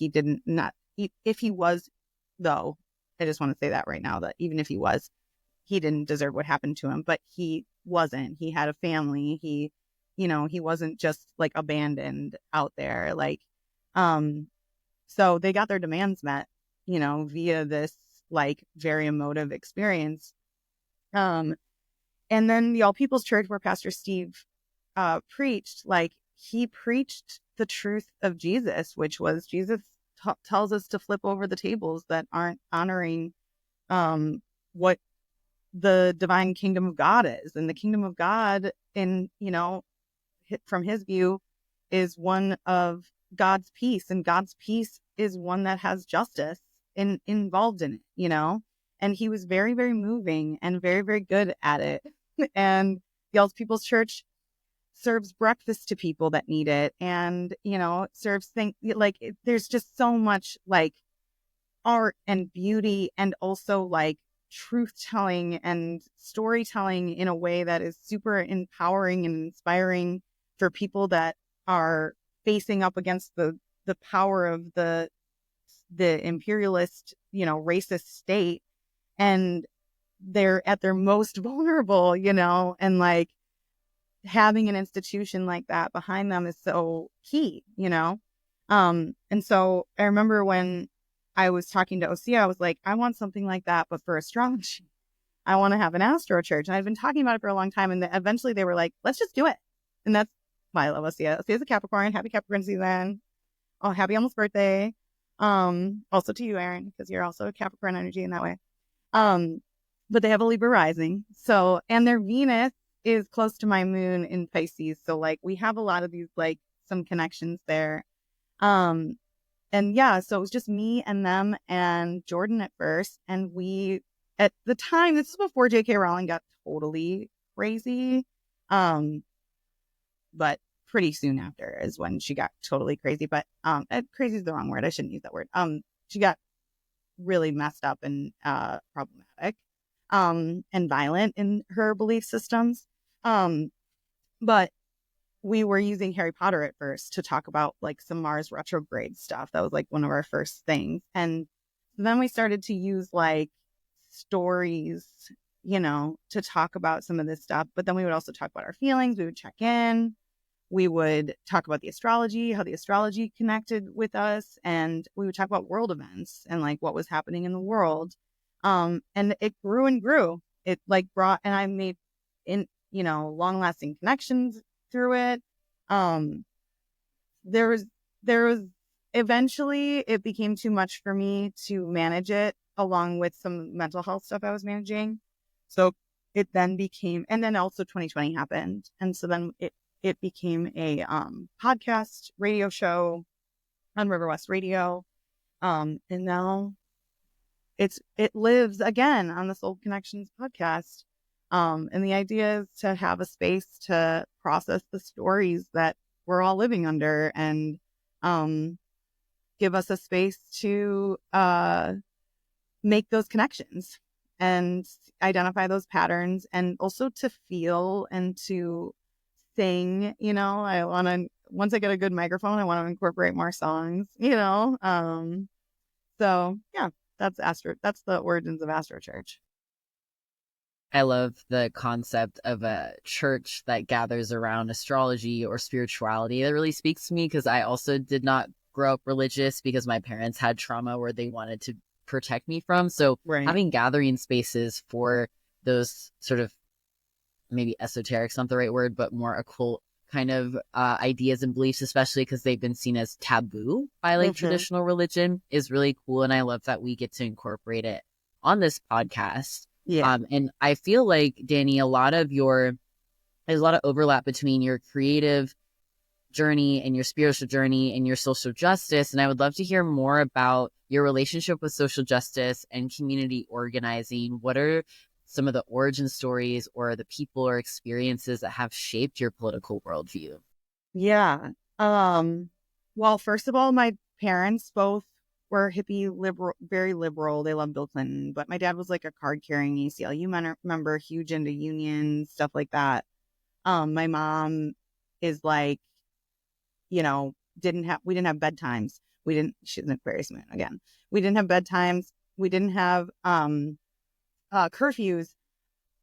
If he was, though, I just want to say that right now, that even if he was, he didn't deserve what happened to him, but he wasn't. He had a family. He wasn't just like abandoned out there. Like, so they got their demands met, via this like very emotive experience. And then the All People's Church, where Pastor Steve preached, like, he preached the truth of Jesus, which was Jesus tells us to flip over the tables that aren't honoring what the divine kingdom of God is. And the kingdom of God, from his view, is one of God's peace, and God's peace is one that has justice involved in it. And he was very, very moving and very, very good at it. And the All People's Church serves breakfast to people that need it, and serves things like there's just so much like art and beauty, and also like truth telling and storytelling in a way that is super empowering and inspiring for people that are facing up against the power of the imperialist, racist state, and they're at their most vulnerable, and like having an institution like that behind them is so key. And so I remember when I was talking to OC, I was like, I want something like that, but for astrology. I want to have an Astro church. And I'd been talking about it for a long time. And eventually they were like, let's just do it. And that's why I love OC. OC is a Capricorn. Happy Capricorn season. Oh, happy almost birthday. Also to you, Aryn, because you're also a Capricorn energy in that way. But they have a Libra rising. So, and their Venus is close to my moon in Pisces. So like we have a lot of these, like some connections there. And yeah, so it was just me and them and Jordan at first. And we, at the time, this is before J.K. Rowling got totally crazy. But pretty soon after is when she got totally crazy. But crazy is the wrong word. I shouldn't use that word. She got really messed up and problematic and violent in her belief systems. But we were using Harry Potter at first to talk about like some Mars retrograde stuff. That was like one of our first things. And then we started to use like stories, to talk about some of this stuff. But then we would also talk about our feelings. We would check in. We would talk about the astrology, how the astrology connected with us. And we would talk about world events and like what was happening in the world. And it grew and grew. It like brought, and I made long lasting connections through it. There was eventually it became too much for me to manage it, along with some mental health stuff I was managing. So it then became, and then also 2020 happened. And so then it became a podcast radio show on River West Radio. And now it lives again on the Soul Connections podcast. And the idea is to have a space to process the stories that we're all living under, and give us a space to make those connections and identify those patterns, and also to feel and to sing. I want to, once I get a good microphone, I want to incorporate more songs, so yeah, that's Astro. That's the origins of Astro Church. I love the concept of a church that gathers around astrology or spirituality. That really speaks to me, because I also did not grow up religious because my parents had trauma where they wanted to protect me from. So having gathering spaces for those sort of, maybe esoteric's not the right word, but more occult kind of ideas and beliefs, especially because they've been seen as taboo by like traditional religion, is really cool. And I love that we get to incorporate it on this podcast. Yeah. And I feel like, Dani, there's a lot of overlap between your creative journey and your spiritual journey and your social justice. And I would love to hear more about your relationship with social justice and community organizing. What are some of the origin stories or the people or experiences that have shaped your political worldview? Yeah. Well, first of all, my parents both were hippie, liberal, very liberal. They loved Bill Clinton, but my dad was like a card-carrying ACLU member, huge into unions, stuff like that. My mom is like, we didn't have bedtimes. She's an Aquarius moon again. We didn't have bedtimes. We didn't have curfews,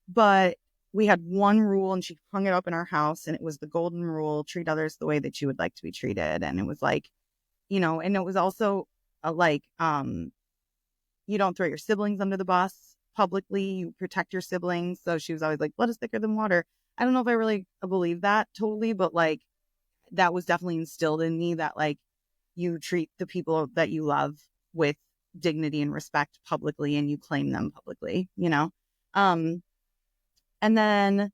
but we had one rule, and she hung it up in our house, and it was the golden rule: treat others the way that you would like to be treated. And it was like, and it was also you don't throw your siblings under the bus publicly. You protect your siblings. So she was always like, blood is thicker than water. I don't know if I really believe that totally, but like that was definitely instilled in me, that like you treat the people that you love with dignity and respect publicly, and you claim them publicly, and then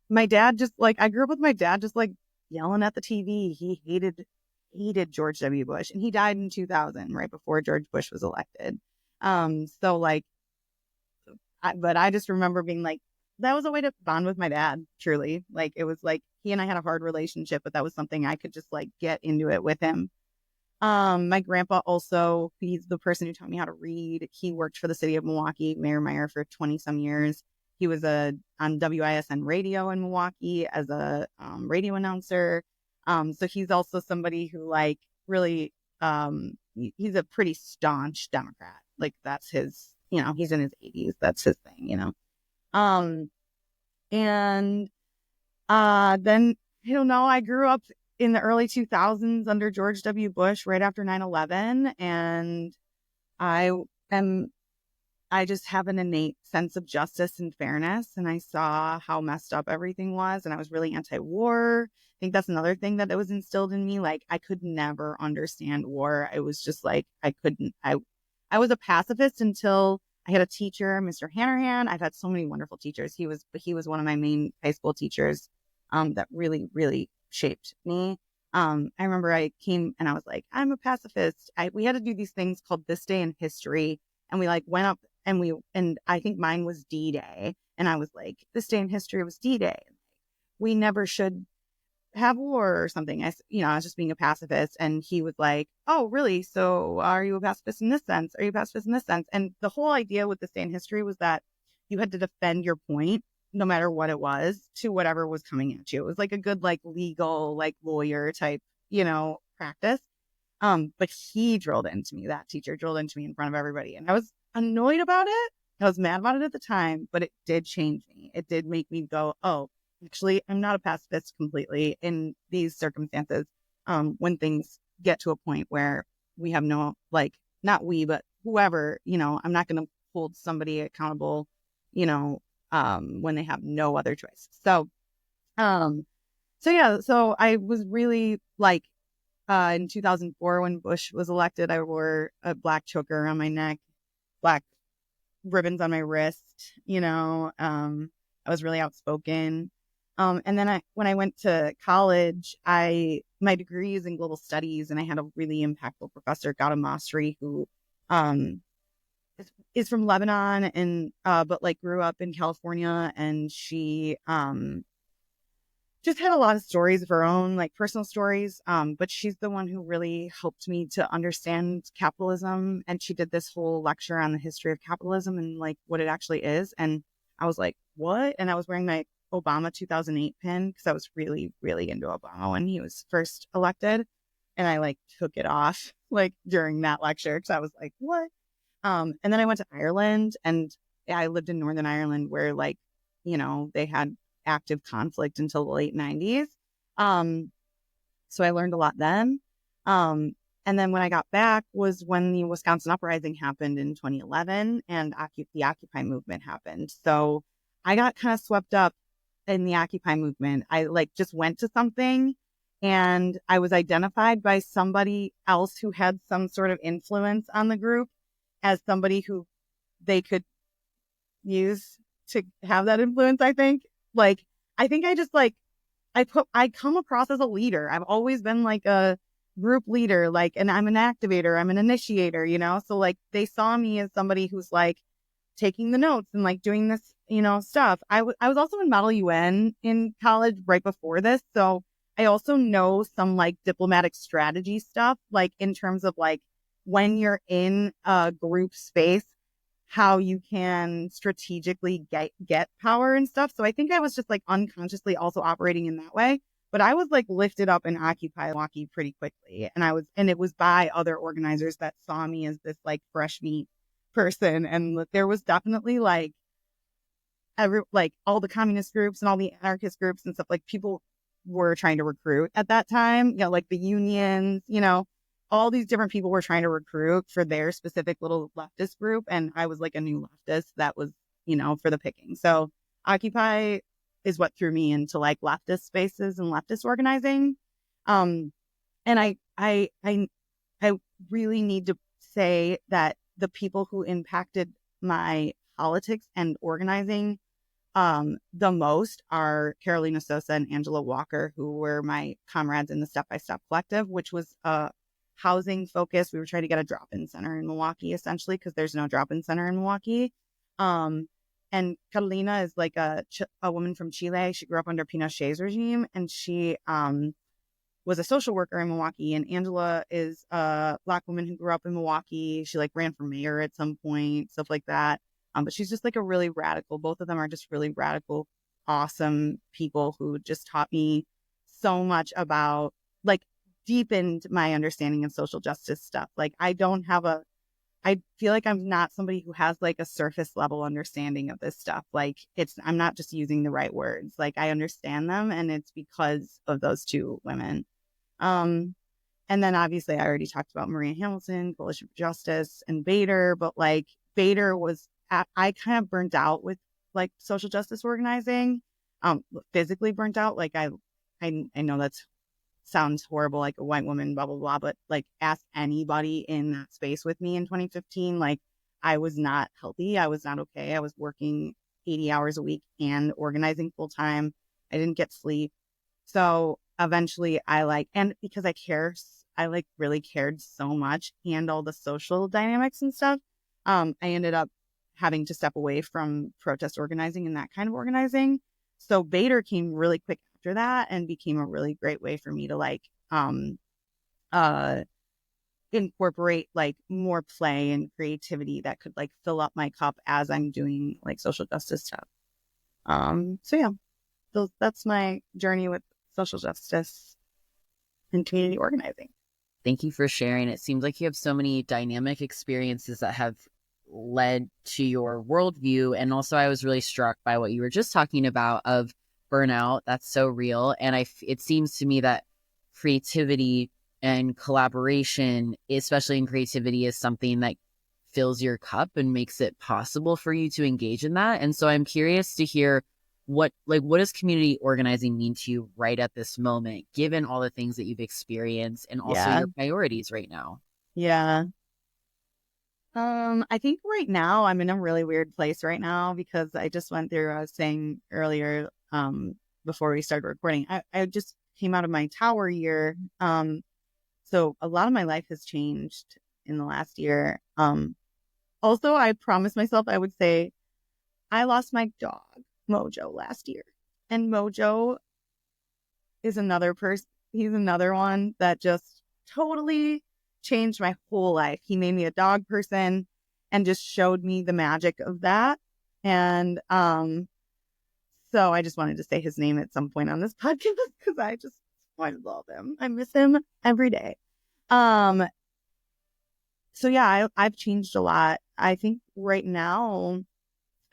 my dad, just like, I grew up with my dad just like yelling at the TV. He hated hated George W. Bush, and he died in 2000, right before George Bush was elected. So like, but I just remember being like, that was a way to bond with my dad, truly. Like, it was like, he and I had a hard relationship, but that was something I could just like get into it with him. My grandpa also, he's the person who taught me how to read. He worked for the city of Milwaukee, Mayor Meyer, for 20 some years. He was on WISN radio in Milwaukee as a radio announcer. So he's also somebody who like really, he's a pretty staunch Democrat. Like that's his, he's in his 80s. That's his thing, and then, I don't know, I grew up in the early 2000s under George W. Bush right after 9/11. And I just have an innate sense of justice and fairness. And I saw how messed up everything was. And I was really anti-war. I think that's another thing that was instilled in me. Like, I could never understand war. I was just like, I was a pacifist until I had a teacher, Mr. Hanrahan. I've had so many wonderful teachers. He was one of my main high school teachers that really, really shaped me. I remember I came and I was like, I'm a pacifist. We had to do these things called This Day in History. And we like went up and I think mine was D-Day. And I was like, this day in history was D-Day. We never should have war or something. I was just being a pacifist. And he was like, oh, really? So are you a pacifist in this sense? Are you a pacifist in this sense? And the whole idea with This Day in History was that you had to defend your point, no matter what it was, to whatever was coming at you. It was like a good, like legal, like lawyer type, practice. But that teacher drilled into me in front of everybody. And I was annoyed about it. I was mad about it at the time, but it did change me. It did make me go, oh, actually, I'm not a pacifist completely in these circumstances. When things get to a point where we have no, like, not we, but whoever, I'm not going to hold somebody accountable, when they have no other choice. So I was really like, in 2004, when Bush was elected, I wore a black choker around my neck, black ribbons on my wrist, I was really outspoken. And then when I went to college, my degree is in global studies, and I had a really impactful professor, Gautam Masri, who is from Lebanon and but like grew up in California, and she just had a lot of stories of her own, like personal stories. But she's the one who really helped me to understand capitalism. And she did this whole lecture on the history of capitalism and like what it actually is. And I was like, what? And I was wearing my Obama 2008 pin because I was really, really into Obama when he was first elected. And I like took it off like during that lecture because I was like, what? And then I went to Ireland, and I lived in Northern Ireland where like, they had active conflict until the late 90s. So I learned a lot then. And then when I got back was when the Wisconsin uprising happened in 2011 and the Occupy movement happened. So I got kind of swept up in the Occupy movement. I like just went to something and I was identified by somebody else who had some sort of influence on the group as somebody who they could use to have that influence, I think. Like, I think I just like, I come across as a leader. I've always been like a group leader, like, and I'm an activator, I'm an initiator, So like they saw me as somebody who's like taking the notes and like doing this, stuff. I was also in Model UN in college right before this. So I also know some like diplomatic strategy stuff, like in terms of like when you're in a group space, how you can strategically get power and stuff. So I think I was just like unconsciously also operating in that way. But I was like lifted up in Occupy Milwaukee pretty quickly. And it was by other organizers that saw me as this like fresh meat person. And there was definitely like all the communist groups and all the anarchist groups and stuff, like people were trying to recruit at that time, like the unions, all these different people were trying to recruit for their specific little leftist group. And I was like a new leftist that was, for the picking. So Occupy is what threw me into like leftist spaces and leftist organizing. And I really need to say that the people who impacted my politics and organizing the most are Carolina Sosa and Angela Walker, who were my comrades in the Step by Step Collective, which was housing focused. We were trying to get a drop-in center in Milwaukee, essentially, because there's no drop-in center in Milwaukee. And Carolina is like a woman from Chile. She grew up under Pinochet's regime, and she was a social worker in Milwaukee. And Angela is a Black woman who grew up in Milwaukee. She like ran for mayor at some point, stuff like that. But she's just like a really radical. Both of them are just really radical, awesome people who just taught me so much about, like, deepened my understanding of social justice stuff. Like, I feel like I'm not somebody who has like a surface level understanding of this stuff. Like, I'm not just using the right words. Like, I understand them, and it's because of those two women. And then obviously I already talked about Maria Hamilton, Coalition for Justice, and B8r, but like B8r was, I kind of burnt out with like social justice organizing, physically burnt out. Like I know that sounds horrible, like a white woman, blah, blah, blah, but like ask anybody in that space with me in 2015, like I was not healthy. I was not okay. I was working 80 hours a week and organizing full time. I didn't get sleep. So eventually and because I like really cared so much, and all the social dynamics and stuff, I ended up having to step away from protest organizing and that kind of organizing. So B8r came really quick after that and became a really great way for me to like incorporate like more play and creativity that could like fill up my cup as I'm doing like social justice stuff. So yeah, that's my journey with social justice and community organizing. Thank you for sharing. It seems like you have so many dynamic experiences that have led to your worldview. And also I was really struck by what you were just talking about of burnout. That's so real. And it seems to me that creativity and collaboration, especially in creativity, is something that fills your cup and makes it possible for you to engage in that. And so I'm curious to hear what does community organizing mean to you right at this moment, given all the things that you've experienced and also your priorities right now? Yeah. I think right now I'm in a really weird place right now because I just went through, I was saying earlier, before we started recording, I just came out of my tower year. So a lot of my life has changed in the last year. Also, I promised myself I would say I lost my dog, Mojo, last year. And Mojo is another person. He's another one that just totally changed my whole life. He made me a dog person and just showed me the magic of that. And so I just wanted to say his name at some point on this podcast because I just love him. I miss him every day. So yeah, I've changed a lot. I think right now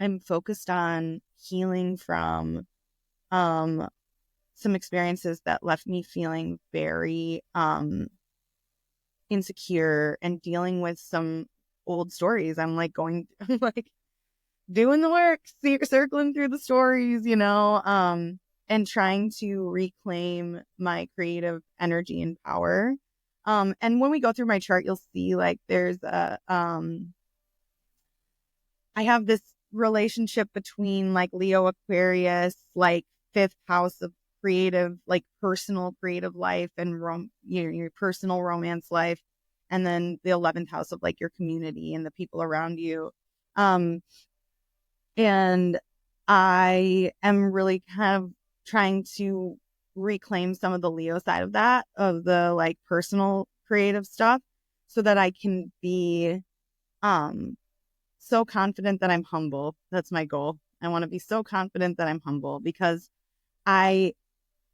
I'm focused on healing from some experiences that left me feeling very insecure and dealing with some old stories. I'm like doing the work, circling through the stories, and trying to reclaim my creative energy and power. And when we go through my chart, you'll see like there's I have this relationship between like Leo Aquarius, like 5th house of creative, like personal creative life and your personal romance life. And then the 11th house of like your community and the people around you. And I am really kind of trying to reclaim some of the Leo side of that, of the like personal creative stuff, so that I can be so confident that I'm humble. That's my goal. I want to be so confident that I'm humble because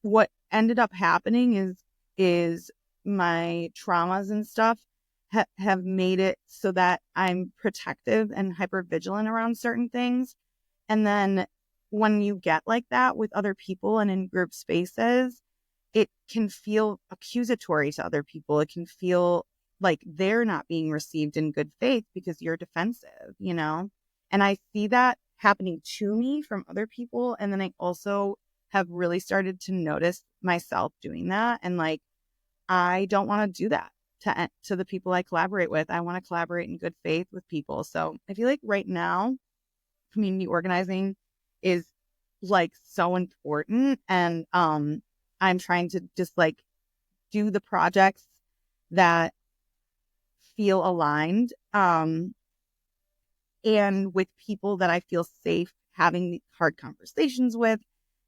what ended up happening is my traumas and stuff have made it so that I'm protective and hyper vigilant around certain things. And then when you get like that with other people and in group spaces, it can feel accusatory to other people. It can feel like they're not being received in good faith because you're defensive, And I see that happening to me from other people. And then I also have really started to notice myself doing that. And like, I don't want to do that to the people I collaborate with. I want to collaborate in good faith with people. So I feel like right now, community organizing is like so important. And I'm trying to just like do the projects that feel aligned and with people that I feel safe having hard conversations with,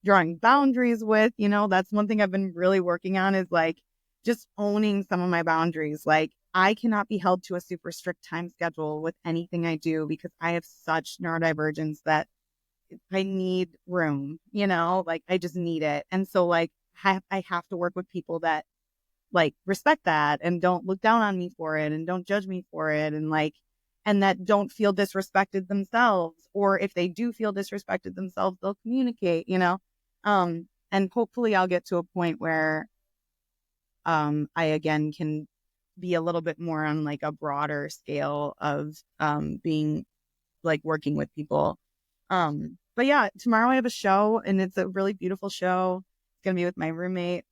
drawing boundaries with. That's one thing I've been really working on, is like just owning some of my boundaries. Like, I cannot be held to a super strict time schedule with anything I do, because I have such neurodivergence that I need room, like I just need it. And so like I have to work with people that like respect that and don't look down on me for it and don't judge me for it, and that don't feel disrespected themselves, or if they do feel disrespected themselves, they'll communicate, and hopefully I'll get to a point where I again can be a little bit more on like a broader scale of being like working with people. But yeah, tomorrow I have a show, and it's a really beautiful show. It's gonna be with my roommate,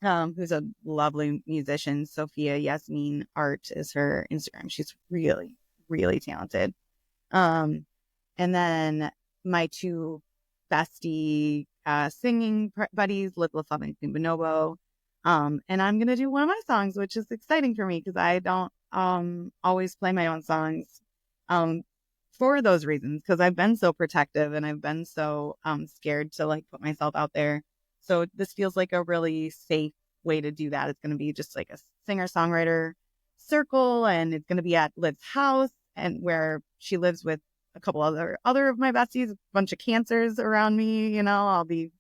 who's a lovely musician. Sophia Yasmin Art is her Instagram. She's really, really talented. And then my two bestie singing buddies, Lip Lafub and Queen Bonobo. And I'm gonna do one of my songs, which is exciting for me because I don't always play my own songs. For those reasons, because I've been so protective and I've been so scared to like put myself out there. So this feels like a really safe way to do that. It's going to be just like a singer-songwriter circle, and it's going to be at Liv's house, and where she lives with a couple other of my besties, a bunch of cancers around me. I'll be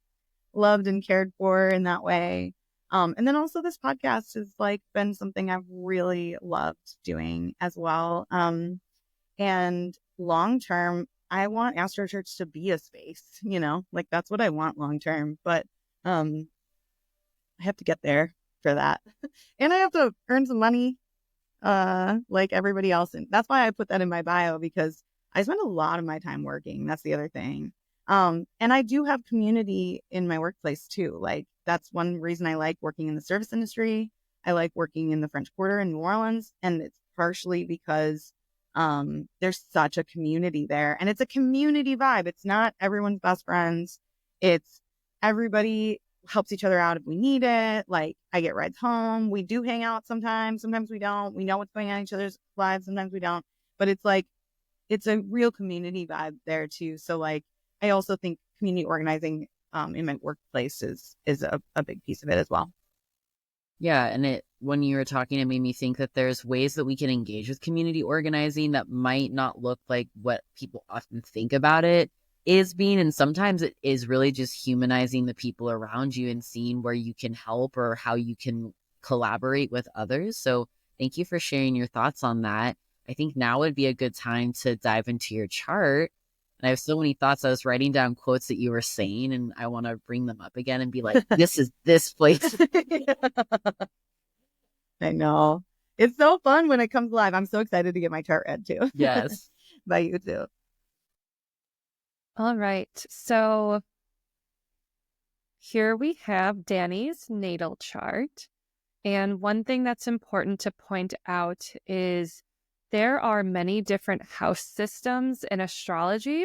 loved and cared for in that way. And then also this podcast has like been something I've really loved doing as well. And long term, I want Astro Church to be a space, like that's what I want long term. But I have to get there for that. And I have to earn some money like everybody else. And that's why I put that in my bio, because I spend a lot of my time working. That's the other thing. And I do have community in my workplace too. Like that's one reason I like working in the service industry. I like working in the French Quarter in New Orleans. And it's partially because there's such a community there, and it's a community vibe. It's not everyone's best friends. It's everybody helps each other out if we need it. Like I get rides home. We do hang out sometimes we don't. We know what's going on in each other's lives. Sometimes we don't, but it's like, it's a real community vibe there too. So like, I also think community organizing in my workplace is a big piece of it as well. Yeah, and when you were talking, it made me think that there's ways that we can engage with community organizing that might not look like what people often think about it is being. And sometimes it is really just humanizing the people around you and seeing where you can help or how you can collaborate with others. So thank you for sharing your thoughts on that. I think now would be a good time to dive into your chart. And I have so many thoughts. I was writing down quotes that you were saying, and I want to bring them up again and be like, this is this place. I know. It's so fun when it comes live. I'm so excited to get my chart read too. Yes. By you too. All right. So here we have Dani's natal chart. And one thing that's important to point out is there are many different house systems in astrology,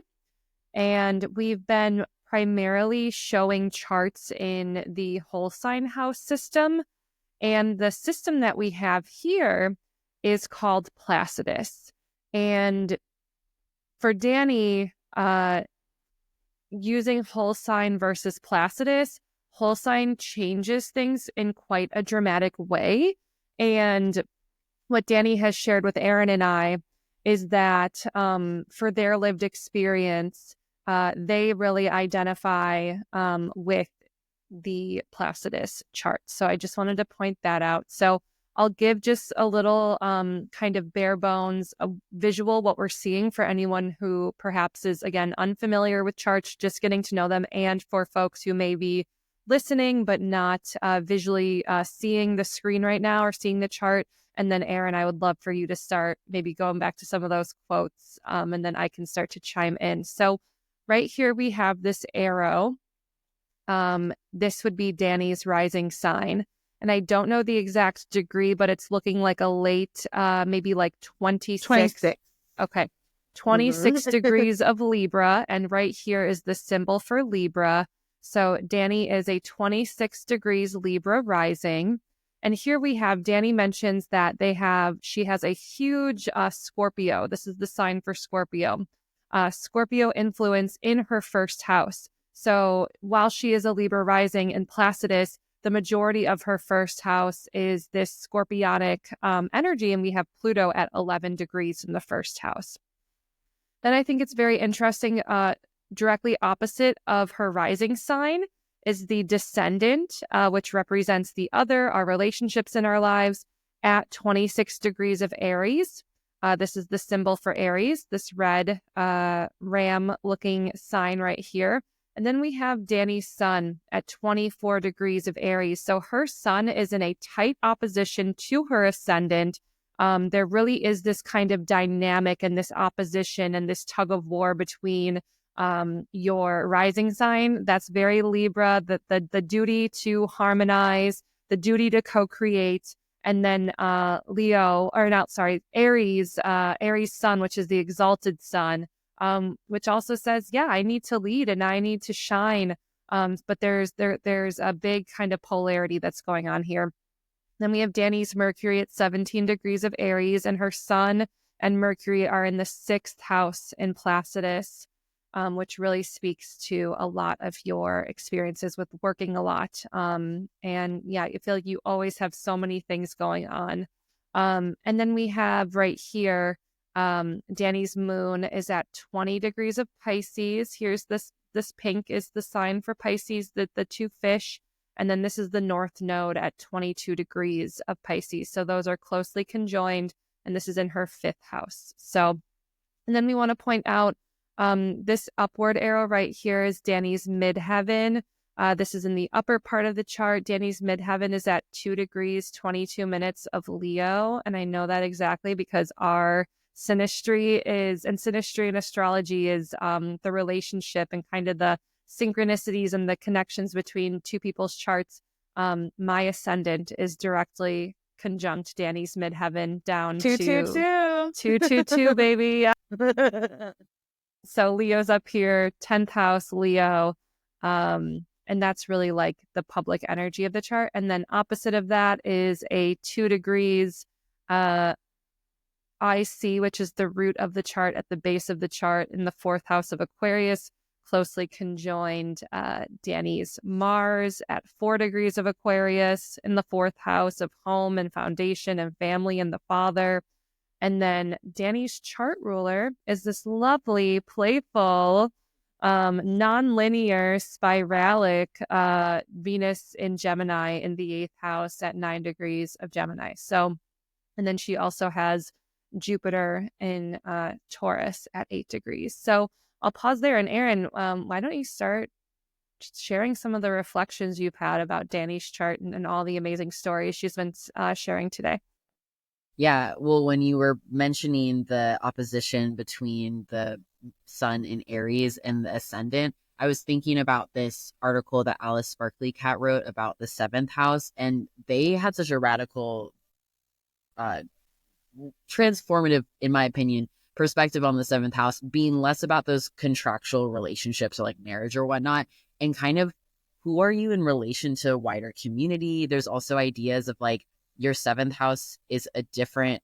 and we've been primarily showing charts in the whole sign house system. And the system that we have here is called Placidus. And for Dani, using whole sign versus Placidus, whole sign changes things in quite a dramatic way. And what Dani has shared with Aryn and I is that for their lived experience, they really identify with the Placidus chart. So I just wanted to point that out. So I'll give just a little kind of bare bones, a visual, what we're seeing for anyone who perhaps is, again, unfamiliar with charts, just getting to know them, and for folks who may be listening but not visually seeing the screen right now or seeing the chart. And then Aryn, I would love for you to start maybe going back to some of those quotes, and then I can start to chime in. So right here we have this arrow. This would be Dani's rising sign. And I don't know the exact degree, but it's looking like a late, maybe like 26. 26. Okay. 26 degrees of Libra, and right here is the symbol for Libra. So Dani is a 26 degrees Libra rising. And here we have, Dani mentions that she has a huge Scorpio. This is the sign for Scorpio. Scorpio influence in her first house. So while she is a Libra rising in Placidus, the majority of her first house is this scorpionic energy, and we have Pluto at 11 degrees in the first house. Then I think it's very interesting, directly opposite of her rising sign is the descendant, which represents the other, our relationships in our lives, at 26 degrees of Aries. This is the symbol for Aries, this red ram-looking sign right here. And then we have Dani's sun at 24 degrees of Aries. So her sun is in a tight opposition to her ascendant. There really is this kind of dynamic and this opposition and this tug of war between your rising sign. That's very Libra, the duty to harmonize, the duty to co-create, and then Aries sun, which is the exalted sun, which also says, yeah, I need to lead and I need to shine. But there's a big kind of polarity that's going on here. Then we have Dani's Mercury at 17 degrees of Aries, and her sun and Mercury are in the 6th house in Placidus, which really speaks to a lot of your experiences with working a lot. And yeah, I feel like you always have so many things going on. And then we have right here, Dani's moon is at 20 degrees of Pisces. Here's this pink is the sign for Pisces, the two fish. And then this is the north node at 22 degrees of Pisces. So those are closely conjoined, and this is in her 5th house. So, and then we want to point out this upward arrow right here is Dani's midheaven. This is in the upper part of the chart. Dani's midheaven is at 2 degrees, 22 minutes of Leo. And I know that exactly because our synastry in astrology is the relationship and kind of the synchronicities and the connections between two people's charts. My ascendant is directly conjunct Dani's midheaven down to 222, baby. So Leo's up here, 10th house Leo. And that's really like the public energy of the chart. And then opposite of that is a 2 degrees IC, which is the root of the chart at the base of the chart in the 4th house of Aquarius, closely conjoined Dani's Mars at 4 degrees of Aquarius in the 4th house of home and foundation and family and the father. And then Dani's chart ruler is this lovely, playful, non-linear, spiralic Venus in Gemini in the 8th house at 9 degrees of Gemini. So, and then she also has Jupiter in Taurus at 8 degrees. So I'll pause there. And Aryn, why don't you start sharing some of the reflections you've had about Dani's chart and all the amazing stories she's been sharing today? Yeah, well, when you were mentioning the opposition between the sun in Aries and the ascendant, I was thinking about this article that Alice Sparkley Cat wrote about the 7th house, and they had such a radical, transformative, in my opinion, perspective on the 7th house, being less about those contractual relationships or like marriage or whatnot, and kind of who are you in relation to a wider community. There's also ideas of like your 7th house is a different,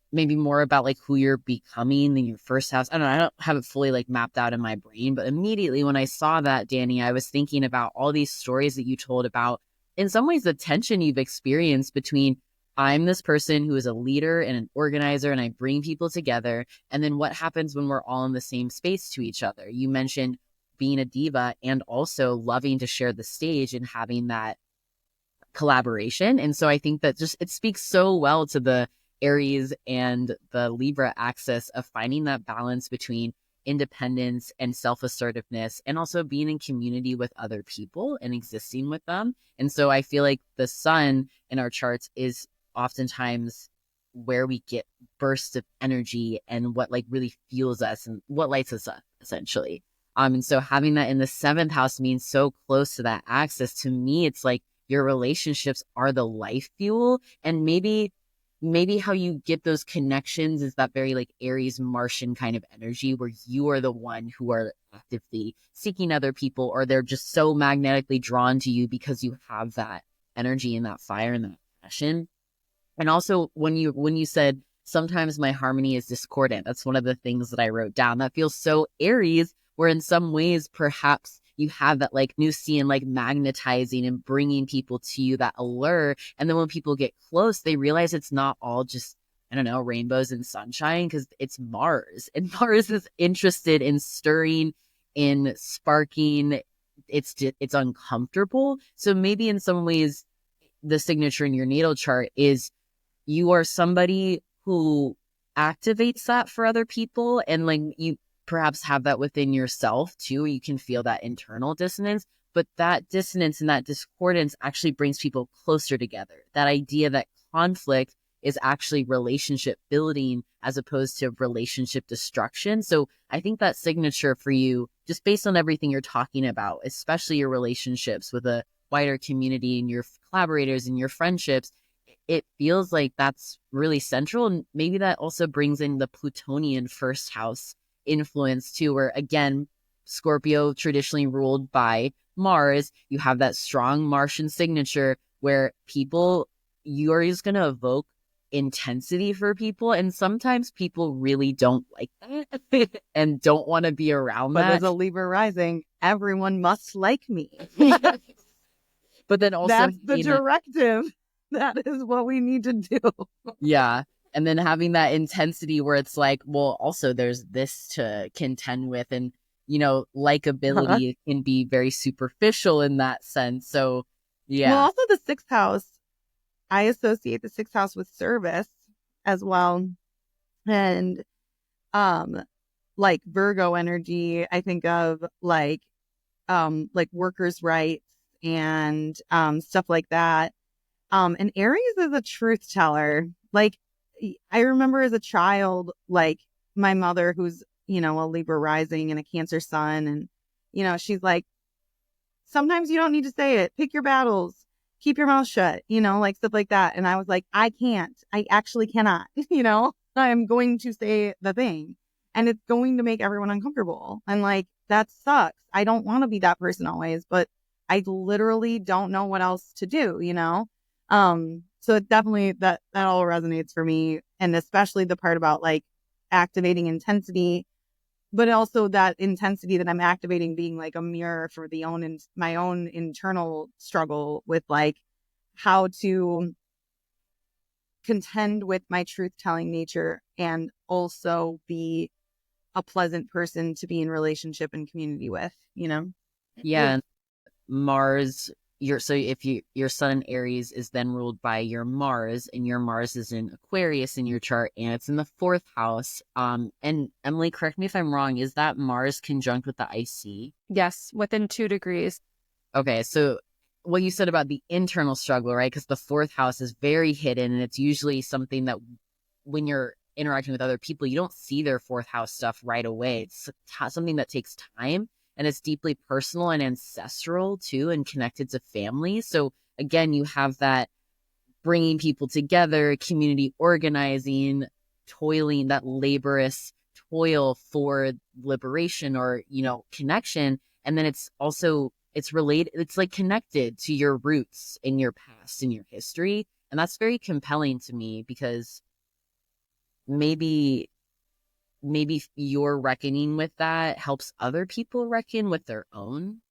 maybe more about like who you're becoming than your 1st house. I don't know. I don't have it fully like mapped out in my brain, but immediately when I saw that, Dani, I was thinking about all these stories that you told about, in some ways, the tension you've experienced between I'm this person who is a leader and an organizer and I bring people together. And then what happens when we're all in the same space to each other? You mentioned being a diva and also loving to share the stage and having that collaboration. And so I think that just it speaks so well to the Aries and the Libra axis of finding that balance between independence and self-assertiveness and also being in community with other people and existing with them. And so I feel like the sun in our charts is oftentimes where we get bursts of energy and what like really fuels us and what lights us up essentially. And so having that in the 7th house means so close to that axis. To me, it's like your relationships are the life fuel, and maybe maybe how you get those connections is that very like Aries Martian kind of energy where you are the one who are actively seeking other people, or they're just so magnetically drawn to you because you have that energy and that fire and that passion. And also when you said sometimes my harmony is discordant, that's one of the things that I wrote down. That feels so Aries, where in some ways perhaps you have that like Nusian, like magnetizing and bringing people to you, that allure. And then when people get close, they realize it's not all just, I don't know, rainbows and sunshine, because it's Mars. And Mars is interested in stirring, in sparking. It's uncomfortable. So maybe in some ways, the signature in your natal chart is you are somebody who activates that for other people, and like you perhaps have that within yourself too. You can feel that internal dissonance, but that dissonance and that discordance actually brings people closer together. That idea that conflict is actually relationship building as opposed to relationship destruction. So I think that signature for you, just based on everything you're talking about, especially your relationships with a wider community and your collaborators and your friendships, it feels like that's really central. And maybe that also brings in the Plutonian first house influence too, where again, Scorpio traditionally ruled by Mars, you have that strong Martian signature where you are just going to evoke intensity for people. And sometimes people really don't like that and don't want to be around But that. as a Libra rising, everyone must like me. But then also that's the directive. That is what we need to do. Yeah. And then having that intensity where it's like, well, also there's this to contend with. And, likability can be very superficial in that sense. So, yeah. Well, also the sixth house, I associate the sixth house with service as well. And, like Virgo energy, I think of like workers' rights and, stuff like that. And Aries is a truth teller. Like, I remember as a child, like my mother, who's, a Libra rising and a Cancer sun. And, she's like, sometimes you don't need to say it. Pick your battles. Keep your mouth shut, like stuff like that. And I was like, I can't. I actually cannot. I'm going to say the thing. And it's going to make everyone uncomfortable. And like, that sucks. I don't want to be that person always, but I literally don't know what else to do, So it definitely, that all resonates for me. And especially the part about like activating intensity, but also that intensity that I'm activating being like a mirror for my own internal struggle with like how to contend with my truth telling nature and also be a pleasant person to be in relationship and community with, Yeah. Mars, your sun in Aries is then ruled by your Mars, and your Mars is in Aquarius in your chart, and it's in the fourth house. And Emily, correct me if I'm wrong, is that Mars conjunct with the IC? Yes, within 2 degrees. Okay, so what you said about the internal struggle, right? Because the fourth house is very hidden, and it's usually something that when you're interacting with other people, you don't see their fourth house stuff right away. It's something that takes time. And it's deeply personal and ancestral too, and connected to family. So again, you have that bringing people together, community organizing, toiling, that laborious toil for liberation or, connection. And then it's related, it's like connected to your roots in your past, in your history. And that's very compelling to me because maybe your reckoning with that helps other people reckon with their own.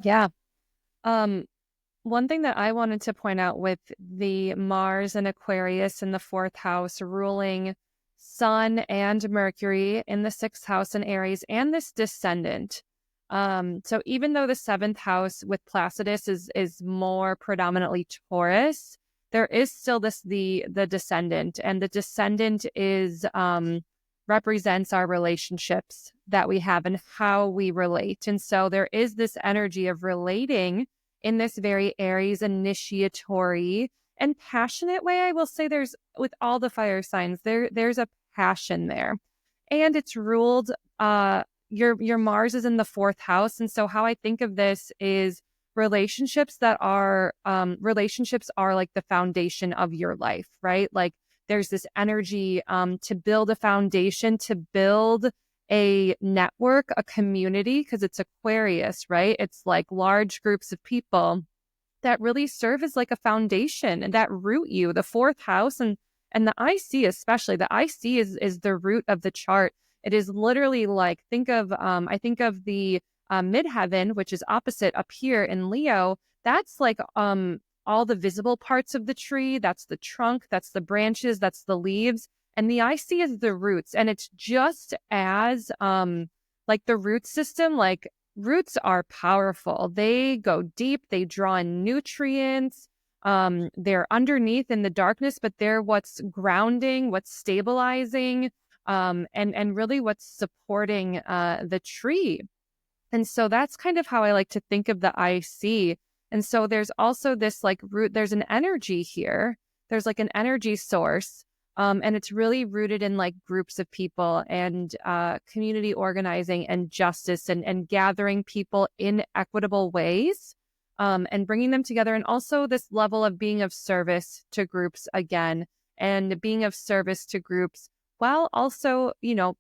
Yeah. One thing that I wanted to point out with the Mars and Aquarius in the fourth house ruling Sun and Mercury in the sixth house in Aries and this descendant. So even though the seventh house with Placidus is more predominantly Taurus, there is still the descendant, and the descendant is represents our relationships that we have and how we relate. And so there is this energy of relating in this very Aries initiatory and passionate way. I will say there's, with all the fire signs, there's a passion there. And it's ruled, your Mars is in the fourth house. And so how I think of this is relationships are like the foundation of your life, right? Like there's this energy to build a foundation, to build a network, a community, because it's Aquarius, right? It's like large groups of people that really serve as like a foundation and that root you. The fourth house and the IC, especially the IC is the root of the chart. It is literally like, I think of the midheaven, which is opposite up here in Leo. That's like all the visible parts of the tree. That's the trunk, that's the branches, that's the leaves. And the IC is the roots. And it's just as like the root system, like roots are powerful. They go deep, they draw in nutrients. They're underneath in the darkness, but they're what's grounding, what's stabilizing, and really what's supporting the tree. And so that's kind of how I like to think of the IC. And so there's also this like root, there's an energy here. There's like an energy source. And it's really rooted in like groups of people and community organizing and justice and gathering people in equitable ways and bringing them together. And also this level of being of service to groups again, and being of service to groups while also,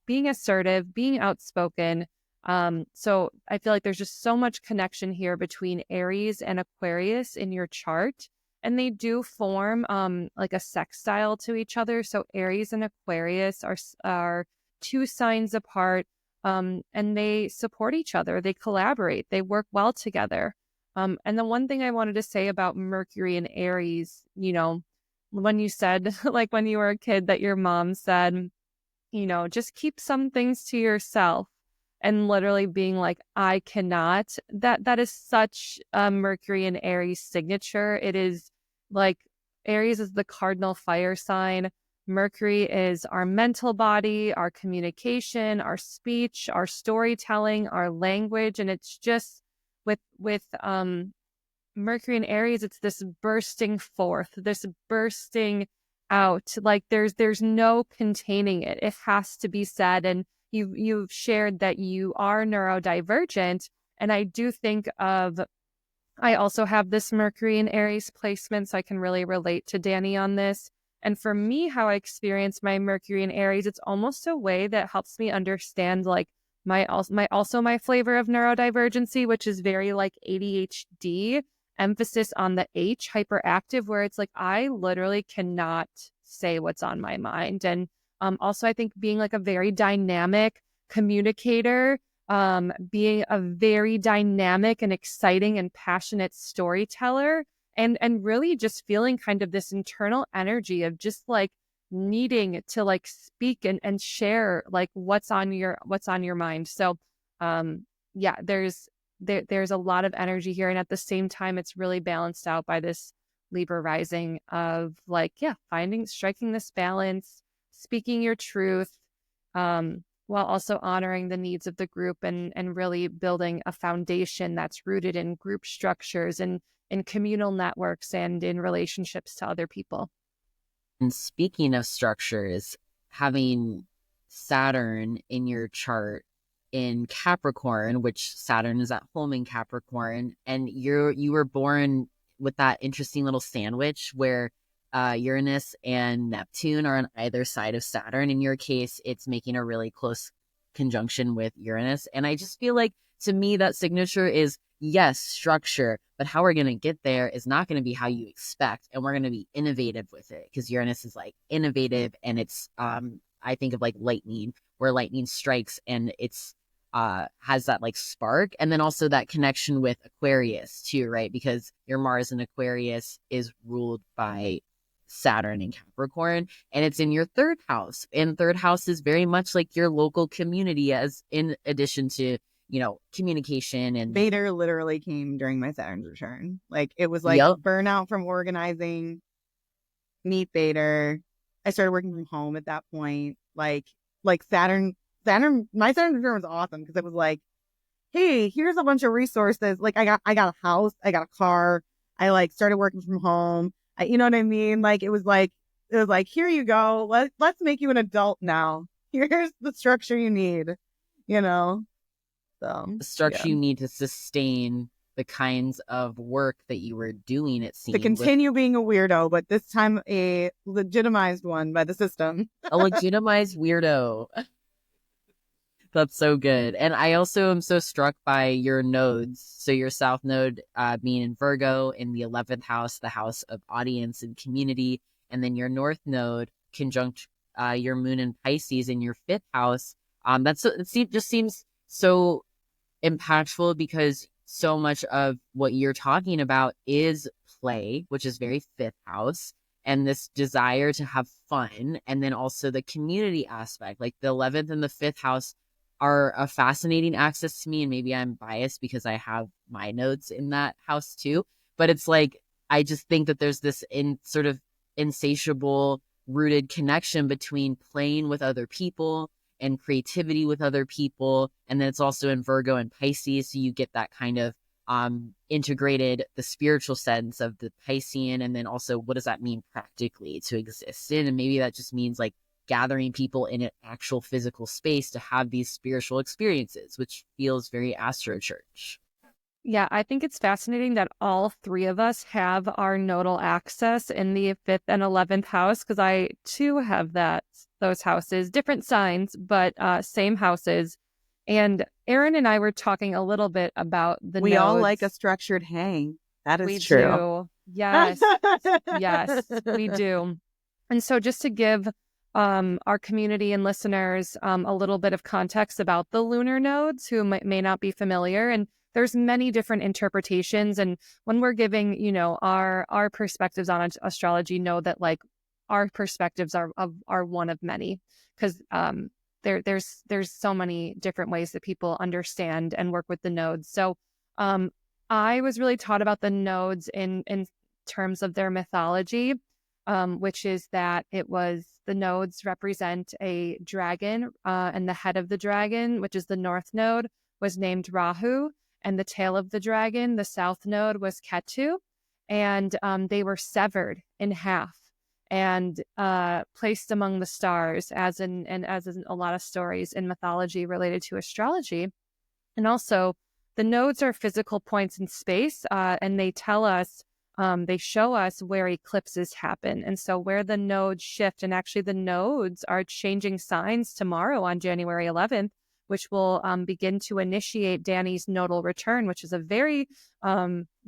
being assertive, being outspoken. So I feel like there's just so much connection here between Aries and Aquarius in your chart. And they do form like a sextile to each other. So Aries and Aquarius are two signs apart, and they support each other. They collaborate. They work well together. And the one thing I wanted to say about Mercury and Aries, when you said, like when you were a kid, that your mom said, just keep some things to yourself. And literally being like, I cannot. That is such a Mercury and Aries signature. It is like Aries is the cardinal fire sign. Mercury is our mental body, our communication, our speech, our storytelling, our language. And it's just with Mercury and Aries, it's this bursting forth, this bursting out. Like there's no containing it. It has to be said. And you've shared that you are neurodivergent. And I do think I also have this Mercury and Aries placement, so I can really relate to Dani on this. And for me, how I experience my Mercury and Aries, it's almost a way that helps me understand like my flavor of neurodivergency, which is very like ADHD, emphasis on the H, hyperactive, where it's like I literally cannot say what's on my mind. And also, I think being like a very dynamic communicator, being a very dynamic and exciting and passionate storyteller, and really just feeling kind of this internal energy of just like needing to like speak and share like what's on your mind. So yeah, there's a lot of energy here, and at the same time it's really balanced out by this Libra rising of like, yeah, striking this balance, speaking your truth, while also honoring the needs of the group and really building a foundation that's rooted in group structures and in communal networks and in relationships to other people. And speaking of structures, having Saturn in your chart in Capricorn, which Saturn is at home in Capricorn, and you were born with that interesting little sandwich where Uranus and Neptune are on either side of Saturn. In your case, it's making a really close conjunction with Uranus. And I just feel like, to me, that signature is, yes, structure, but how we're going to get there is not going to be how you expect. And we're going to be innovative with it, because Uranus is like innovative. And it's, I think of like lightning, where lightning strikes and it's has that like spark. And then also that connection with Aquarius too, right? Because your Mars in Aquarius is ruled by Saturn in Capricorn, and it's in your third house. And third house is very much like your local community, as in addition to, communication. And B8r literally came during my Saturn's return. Like it was like burnout from organizing, meet B8r. I started working from home at that point. Like Saturn, my Saturn's return was awesome because it was like, hey, here's a bunch of resources. Like I got a house, I got a car. I like started working from home. You know what I mean? Like it was like, here you go. Let's make you an adult now. Here's the structure you need, So the structure you need to sustain the kinds of work that you were doing, it seemed. To continue being a weirdo, but this time a legitimized one by the system. A legitimized weirdo. That's so good. And I also am so struck by your nodes. So your south node being in Virgo, in the 11th house, the house of audience and community. And then your north node conjunct your moon in Pisces in your 5th house. It just seems so impactful because so much of what you're talking about is play, which is very 5th house, and this desire to have fun. And then also the community aspect, like the 11th and the 5th house are a fascinating axis to me. And maybe I'm biased because I have my nodes in that house too. But it's like, I just think that there's this sort of insatiable rooted connection between playing with other people and creativity with other people. And then it's also in Virgo and Pisces. So you get that kind of integrated, the spiritual sense of the Piscean. And then also, what does that mean practically to exist in? And maybe that just means like gathering people in an actual physical space to have these spiritual experiences, which feels very Astro Church. Yeah, I think it's fascinating that all three of us have our nodal access in the 5th and 11th house, because I too have those houses, different signs, but same houses. And Aryn and I were talking a little bit about the We nodes. all like a structured hang. That is we true. Do. Yes. Yes, we do. And so just to give our community and listeners a little bit of context about the lunar nodes who may not be familiar, and there's many different interpretations. And when we're giving, our perspectives on astrology, know that like our perspectives are one of many, because there's so many different ways that people understand and work with the nodes. So I was really taught about the nodes in terms of their mythology, which is that the nodes represent a dragon, and the head of the dragon, which is the north node, was named Rahu, and the tail of the dragon, the south node, was Ketu, and they were severed in half and placed among the stars, as in a lot of stories in mythology related to astrology. And also, the nodes are physical points in space, and they tell us, they show us where eclipses happen. And so where the nodes shift, and actually the nodes are changing signs tomorrow on January 11th, which will begin to initiate Dani's nodal return, which is a very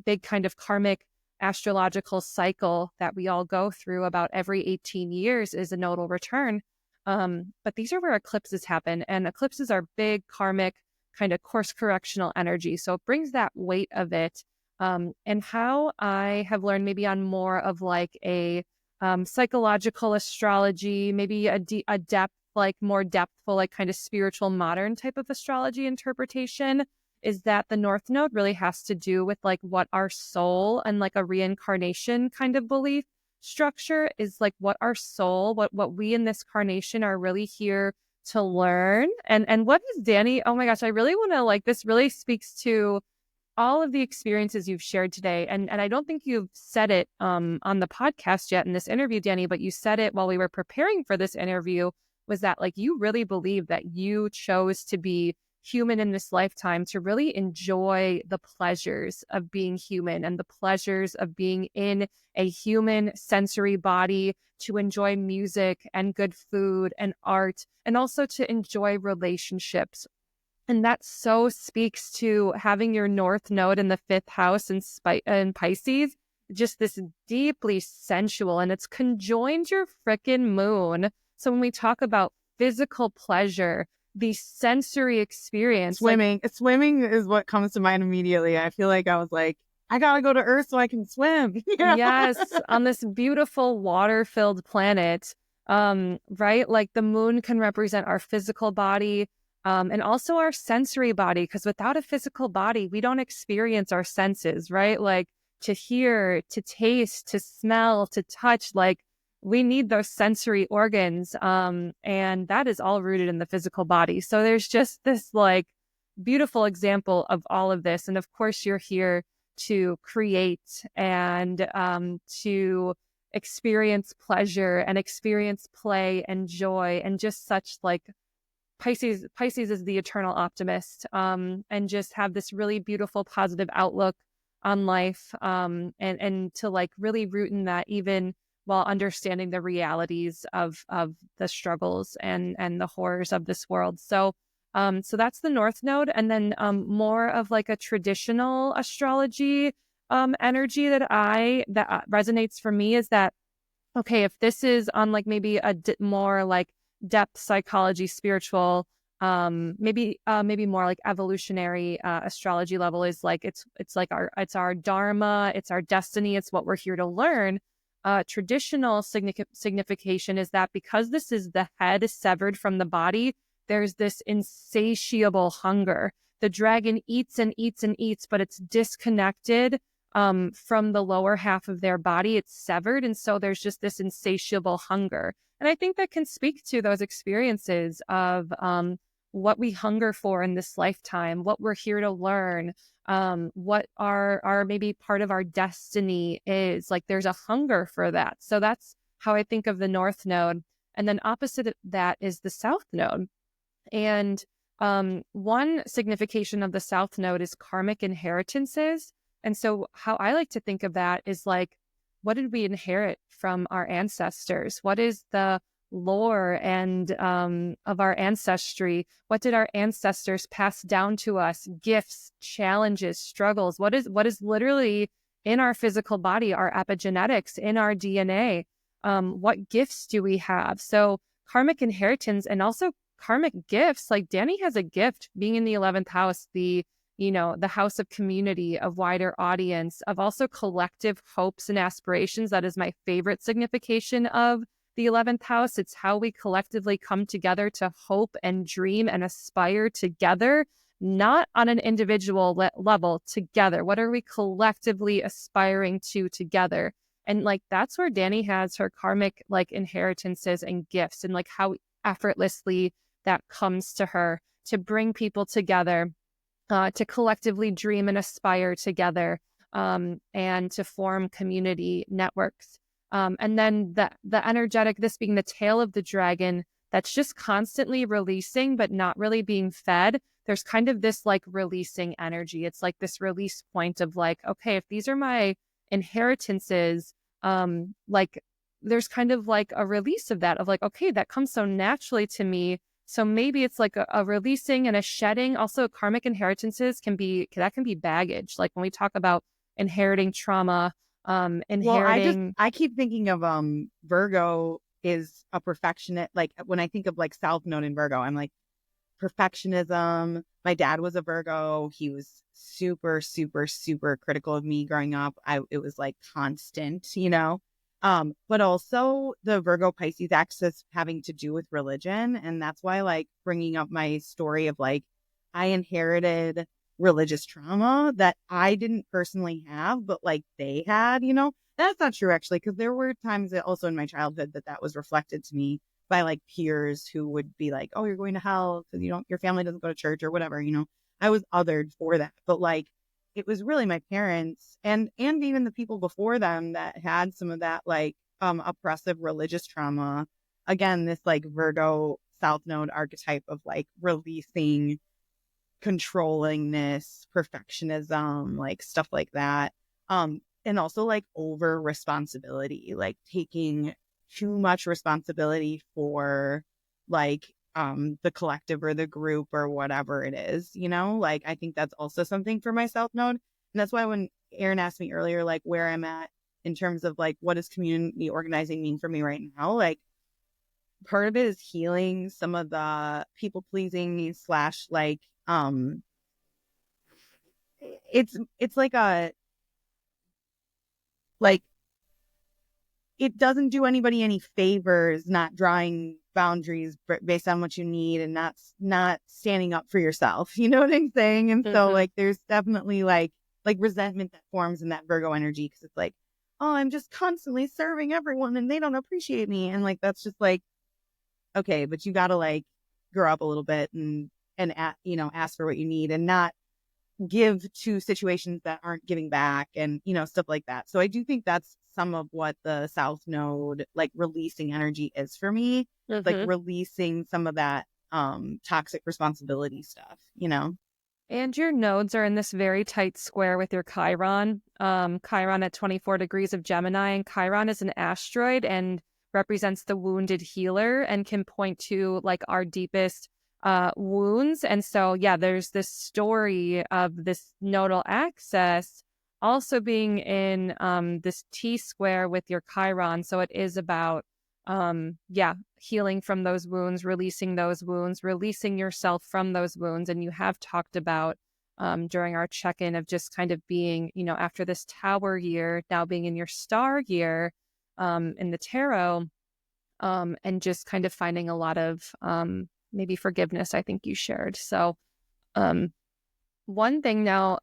big kind of karmic astrological cycle that we all go through. About every 18 years is a nodal return. But these are where eclipses happen, and eclipses are big karmic kind of course correctional energy. So it brings that weight of it. And how I have learned maybe on more of like a psychological astrology, maybe a depth, like more depthful, like kind of spiritual modern type of astrology interpretation, is that the north node really has to do with like what our soul and like a reincarnation kind of belief structure is, like what our soul, what we in this carnation are really here to learn. And what is Dani? Oh my gosh, I really want to, like, this really speaks to all of the experiences you've shared today. And I don't think you've said it on the podcast yet in this interview, Dani, but you said it while we were preparing for this interview, was that like you really believe that you chose to be human in this lifetime to really enjoy the pleasures of being human and the pleasures of being in a human sensory body, to enjoy music and good food and art, and also to enjoy relationships. And that so speaks to having your north node in the 5th house in Pisces, just this deeply sensual, and it's conjoined your frickin' moon. So when we talk about physical pleasure, the sensory experience. Swimming. Swimming is what comes to mind immediately. I feel like I was like, I gotta go to Earth so I can swim. Yes, on this beautiful water-filled planet, right? Like the moon can represent our physical body, and also our sensory body, because without a physical body, we don't experience our senses, right? Like to hear, to taste, to smell, to touch, like we need those sensory organs. And that is all rooted in the physical body. So there's just this like beautiful example of all of this. And of course, you're here to create and to experience pleasure and experience play and joy and just such like Pisces is the eternal optimist, and just have this really beautiful, positive outlook on life, and to like really root in that, even while understanding the realities of the struggles and the horrors of this world. So so that's the North Node. And then more of like a traditional astrology energy that resonates for me is that, okay, if this is on like maybe more like depth psychology, spiritual, maybe more like evolutionary astrology level, is like it's like it's our dharma, it's our destiny, it's what we're here to learn. Traditional signification is that because this is the head severed from the body, there's this insatiable hunger. The dragon eats and eats and eats, but it's disconnected from the lower half of their body. It's severed. And so there's just this insatiable hunger. And I think that can speak to those experiences of what we hunger for in this lifetime, what we're here to learn, what our maybe part of our destiny is. Like there's a hunger for that. So that's how I think of the North Node. And then opposite of that is the South Node. And one signification of the South Node is karmic inheritances. And so how I like to think of that is like, what did we inherit from our ancestors? What is the lore and of our ancestry? What did our ancestors pass down to us? Gifts, challenges, struggles. What is literally in our physical body, our epigenetics, in our DNA? What gifts do we have? So karmic inheritance and also karmic gifts. Like Dani has a gift being in the 11th house, the house of community, of wider audience, of also collective hopes and aspirations. That is my favorite signification of the 11th house. It's how we collectively come together to hope and dream and aspire together, not on an individual level, together. What are we collectively aspiring to together? And like, that's where Dani has her karmic like inheritances and gifts, and like how effortlessly that comes to her to bring people together, to collectively dream and aspire together, and to form community networks. And then the energetic, this being the tail of the dragon, that's just constantly releasing, but not really being fed. There's kind of this like releasing energy. It's like this release point of like, okay, if these are my inheritances, like there's kind of like a release of that, of like, okay, that comes so naturally to me. So maybe it's like a releasing and a shedding. Also, karmic inheritances can be baggage. Like when we talk about inheriting trauma, inheriting. Well, I keep thinking of Virgo is a perfectionist. Like when I think of like South Node in Virgo, I'm like perfectionism. My dad was a Virgo. He was super, super, super critical of me growing up. It was like constant, but also the Virgo Pisces axis having to do with religion. And that's why like bringing up my story of like, I inherited religious trauma that I didn't personally have, but like they had, that's not true actually. Cause there were times that also in my childhood that was reflected to me by like peers who would be like, oh, you're going to hell because your family doesn't go to church or whatever, I was othered for that. But like, it was really my parents and even the people before them that had some of that like oppressive religious trauma. Again, this like Virgo South Node archetype of like releasing controllingness, perfectionism, like stuff like that. And also like over responsibility, like taking too much responsibility for like the collective or the group or whatever it is, like I think that's also something for my South Node. And that's why when Aryn asked me earlier, like where I'm at in terms of like, what does community organizing mean for me right now? Like part of it is healing some of the people pleasing / like, it's like it doesn't do anybody any favors not drawing boundaries based on what you need and not standing up for yourself. You know what I'm saying? And so like there's definitely like resentment that forms in that Virgo energy because it's like, oh, I'm just constantly serving everyone and they don't appreciate me. And like that's just like, okay, but you gotta like grow up a little bit and ask for what you need and not give to situations that aren't giving back and stuff like that. So I do think that's some of what the South Node like releasing energy is for me. Like releasing some of that toxic responsibility stuff, you know? And your nodes are in this very tight square with your Chiron. Chiron at 24 degrees of Gemini, and Chiron is an asteroid and represents the wounded healer and can point to like our deepest wounds. And so, yeah, there's this story of this nodal axis also being in this T square with your Chiron. So it is about healing from those wounds, releasing yourself from those wounds. And you have talked about during our check-in of just kind of being, you know, after this tower year, now being in your star year in the tarot, and just kind of finding a lot of maybe forgiveness, I think you shared. So one thing now,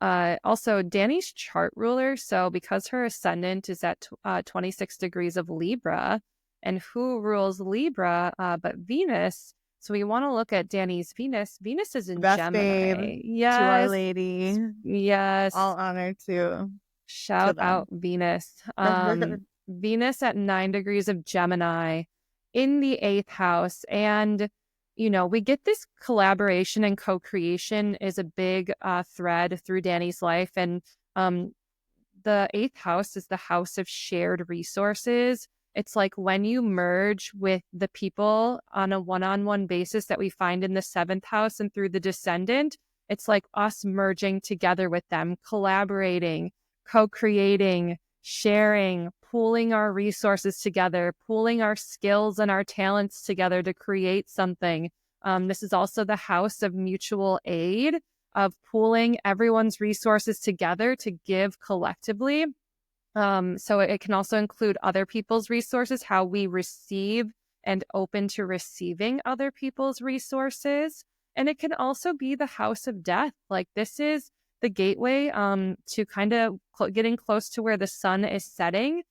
also Dani's chart ruler. So because her ascendant is at 26 degrees of Libra, and who rules Libra but Venus. So we want to look at Dani's Venus. Venus is in Best Gemini. babe Yes. to Our Lady. Yes. All honor to Shout out Venus. Venus at 9 degrees of Gemini in the 8th house. And, you know, we get this collaboration and co-creation is a big thread through Dani's life. And the 8th house is the house of shared resources. It's like when you merge with the people on a one-on-one basis that we find in the 7th house and through the descendant, it's like us merging together with them, collaborating, co-creating, sharing, pooling our resources together, pooling our skills and our talents together to create something. This is also the house of mutual aid, of pooling everyone's resources together to give collectively. So it can also include other people's resources, how we receive and open to receiving other people's resources. And it can also be the house of death. Like this is the gateway to kind of getting close to where the sun is setting.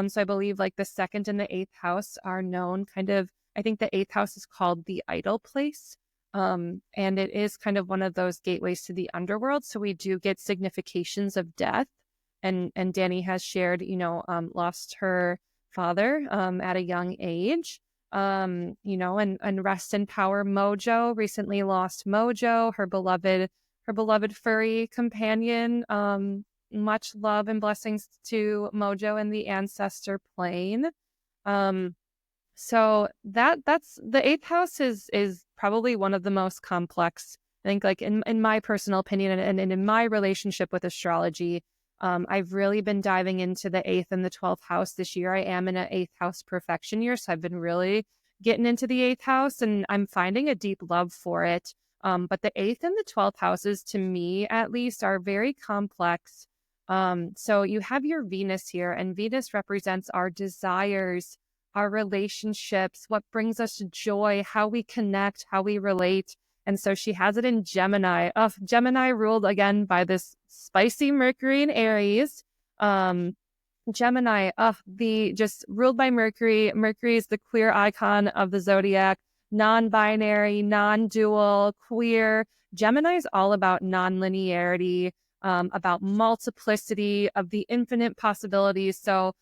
So I believe like the 2nd and the 8th house are known kind of, I think the 8th house is called the idle place. And it is kind of one of those gateways to the underworld. So we do get significations of death. And Dani has shared, you know, lost her father at a young age, you know, and rest in power. Mojo recently lost Mojo, her beloved furry companion. Much love and blessings to Mojo in the ancestor plane. So that's the 8th house is probably one of the most complex. I think, like in my personal opinion and in my relationship with astrology. I've really been diving into the 8th and the 12th house this year. I am in an 8th house perfection year, so I've been really getting into the 8th house, and I'm finding a deep love for it. But the 8th and the 12th houses, to me at least, are very complex. So you have your Venus here, and Venus represents our desires, our relationships, what brings us joy, how we connect, how we relate. And so she has it in Gemini. Gemini ruled again by this spicy Mercury in Aries. Gemini, just ruled by Mercury. Mercury is the queer icon of the zodiac, non-binary, non-dual, queer. Gemini is all about non-linearity, about multiplicity of the infinite possibilities. So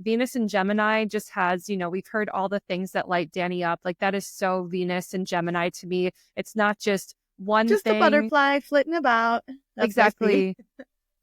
Venus in Gemini just has, you know, we've heard all the things that light Dani up. Like that is so Venus and Gemini to me. It's not just one just thing. a butterfly flitting about. That's exactly.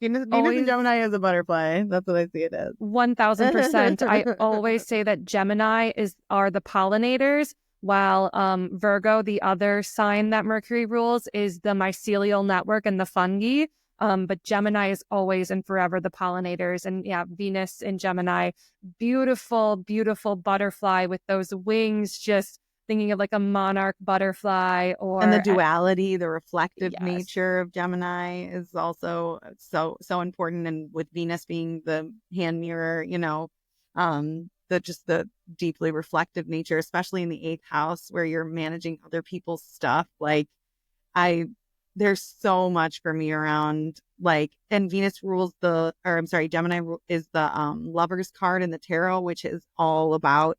Venus and Gemini is a butterfly. That's what I see it as. 1000%. I always say that Gemini are the pollinators, while Virgo, the other sign that Mercury rules, is the mycelial network and the fungi. But Gemini is always and forever the pollinators. And yeah, Venus in Gemini, beautiful, beautiful butterfly with those wings, just thinking of like a monarch butterfly. And the duality, the reflective yes. nature of Gemini is also so important. And with Venus being the hand mirror, you know, the deeply reflective nature, especially in the 8th house where you're managing other people's stuff. Like there's so much for me around like, and Venus rules Gemini is the Lover's card in the tarot, which is all about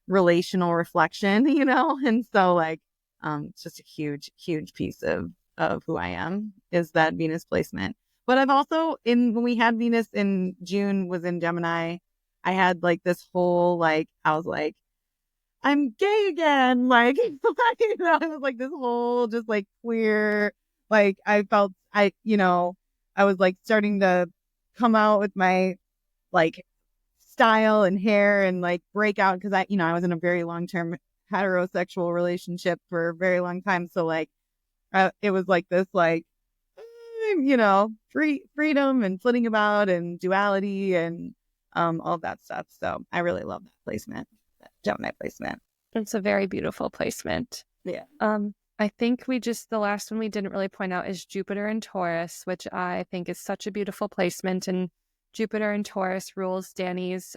relational reflection, you know? And so like, it's just a huge, huge piece of who I am is that Venus placement. But I've also when we had Venus in June was in Gemini, I had like this whole, like, I was like, I'm gay again. Like, you know, it was like this whole just like queer, like I felt I was like starting to come out with my like style and hair and like break out because I was in a very long-term heterosexual relationship for a very long time. So like, it was like this, like, freedom and flitting about and duality and all that stuff. So I really love that placement, that Gemini placement. It's a very beautiful placement. Yeah. I think the last one we didn't really point out is Jupiter and Taurus, which I think is such a beautiful placement. And Jupiter and Taurus rules Dani's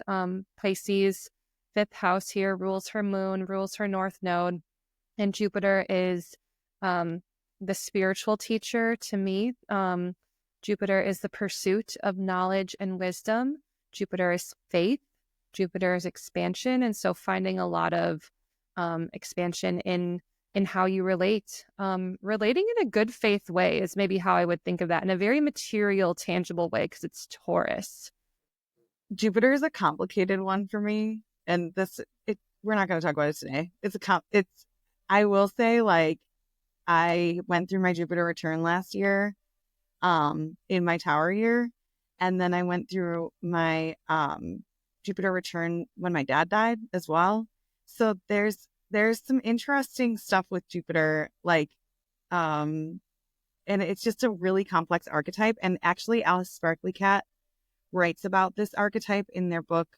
Pisces 5th house here, rules her moon, rules her north node. And Jupiter is the spiritual teacher to me. Jupiter is the pursuit of knowledge and wisdom. Jupiter is faith. Jupiter is expansion. And so finding a lot of expansion in how you relate. Relating in a good faith way is maybe how I would think of that, in a very material, tangible way, because it's Taurus. Jupiter is a complicated one for me. And we're not going to talk about it today. I will say, like, I went through my Jupiter return last year, in my Tower year. And then I went through my Jupiter return when my dad died as well. So there's some interesting stuff with Jupiter, like, and it's just a really complex archetype. And actually, Alice Sparkly Cat writes about this archetype in their book,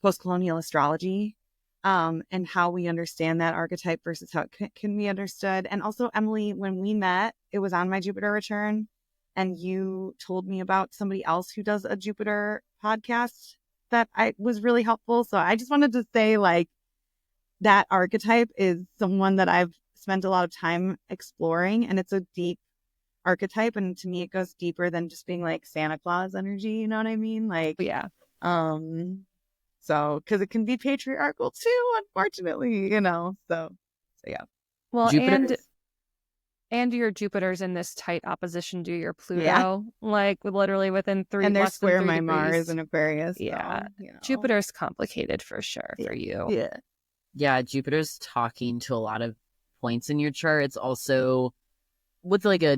Post-Colonial Astrology, and how we understand that archetype versus how it can be understood. And also, Emily, when we met, it was on my Jupiter return, and you told me about somebody else who does a Jupiter podcast that was really helpful. So I just wanted to say, like, that archetype is someone that I've spent a lot of time exploring, and it's a deep archetype. And to me, it goes deeper than just being like Santa Claus energy. You know what I mean? Like, yeah. So, because it can be patriarchal too, unfortunately, so yeah. Well, Jupiter and your Jupiter's in this tight opposition to your Pluto, Yeah. like literally within and they're less than square 3 my degrees. Mars in Aquarius. Yeah. So, Jupiter's complicated for sure for you. Yeah. Yeah, Jupiter's talking to a lot of points in your chart. It's also with like a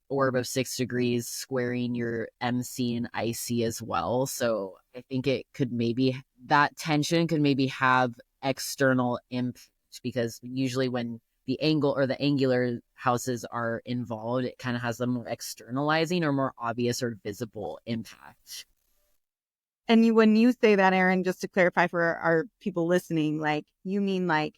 orb of 6 degrees squaring your MC and IC as well. So I think that tension could maybe have external impact, because usually when the angle or the angular houses are involved, it kind of has a more externalizing or more obvious or visible impact. And when you say that, Aryn, just to clarify for our people listening, like, you mean like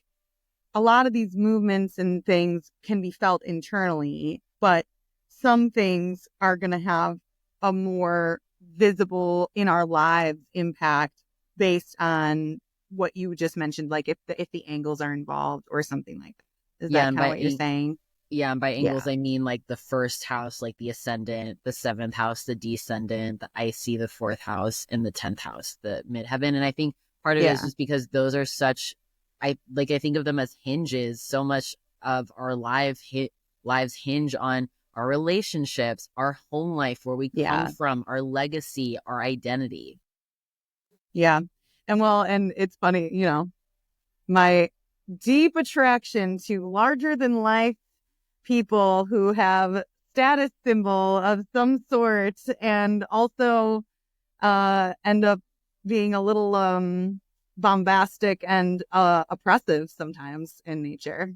a lot of these movements and things can be felt internally, but some things are going to have a more visible in our lives impact based on what you just mentioned, like if the angles are involved or something like that. Is that kind of what you're saying? Yeah, and by angles, I mean like the first house, like the ascendant, the 7th house, the descendant, the IC, the 4th house, and the 10th house, the midheaven. And I think part of it is just because those are I think of them as hinges. So much of our lives hinge on our relationships, our home life, where we come from, our legacy, our identity. Yeah. And it's funny, my deep attraction to larger than life people who have status symbol of some sort, and also end up being a little bombastic and oppressive sometimes in nature,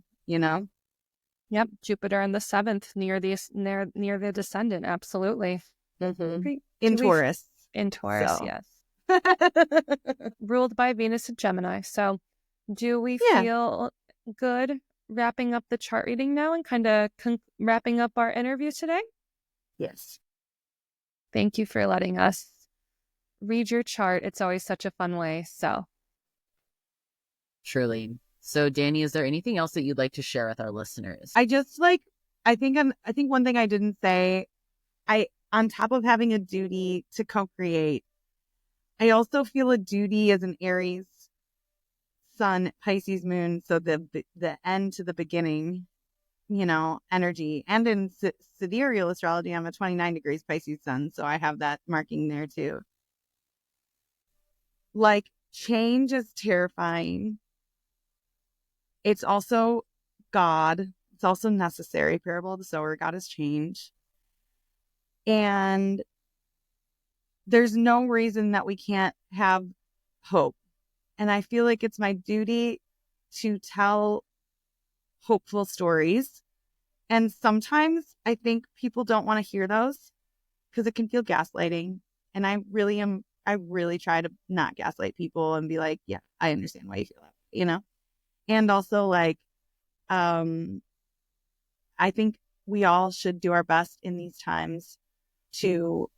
Yep, Jupiter in the 7th near the descendant, absolutely. Mm-hmm. In Taurus, so. Yes. Ruled by Venus and Gemini. So do we feel good wrapping up the chart reading now and kind of wrapping up our interview today? Yes. Thank you for letting us read your chart. It's always such a fun way. So surely. So Dani, is there anything else that you'd like to share with our listeners? I think one thing I didn't say, on top of having a duty to co-create, I also feel a duty as an Aries Sun, Pisces Moon, so the end to the beginning, energy. And in sidereal astrology, I'm a 29 degrees Pisces Sun, so I have that marking there too. Like, change is terrifying. It's also God. It's also necessary. Parable of the sower, God is change. And there's no reason that we can't have hope. And I feel like it's my duty to tell hopeful stories. And sometimes I think people don't want to hear those because it can feel gaslighting. And I really try to not gaslight people and be like, yeah, I understand why you feel that, you know? And also like, I think we all should do our best in these times to,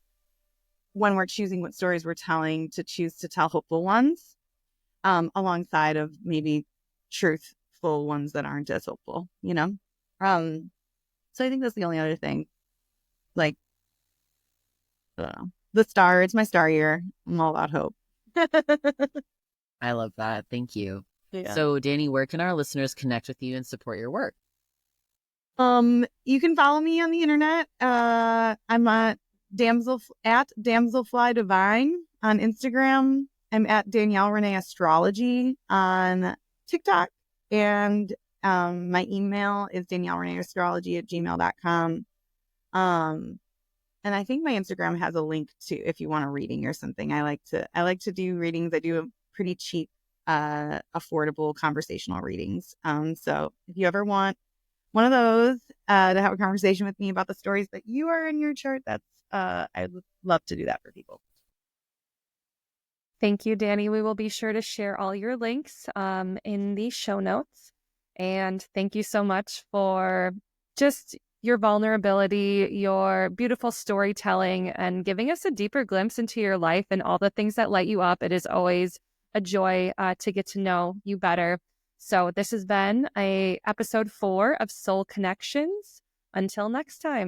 when we're choosing what stories we're telling, to choose to tell hopeful ones, alongside of maybe truthful ones that aren't as hopeful, you know? So I think that's the only other thing. Like, I don't know. The star, it's my star year. I'm all about hope. I love that. Thank you. Yeah. So, Dani, where can our listeners connect with you and support your work? You can follow me on the internet. I'm at Damselfly Divine on Instagram. I'm at Danielle Renee Astrology on TikTok. And my email is daniellereneeastrology@gmail.com. And I think my Instagram has a link to if you want a reading or something. I like to do readings. I do a pretty cheap, affordable conversational readings. So if you ever want one of those to have a conversation with me about the stories that you are in your chart, that's I would love to do that for people. Thank you, Dani. We will be sure to share all your links in the show notes. And thank you so much for just your vulnerability, your beautiful storytelling, and giving us a deeper glimpse into your life and all the things that light you up. It is always a joy to get to know you better. So this has been episode 4 of Soul Connections. Until next time.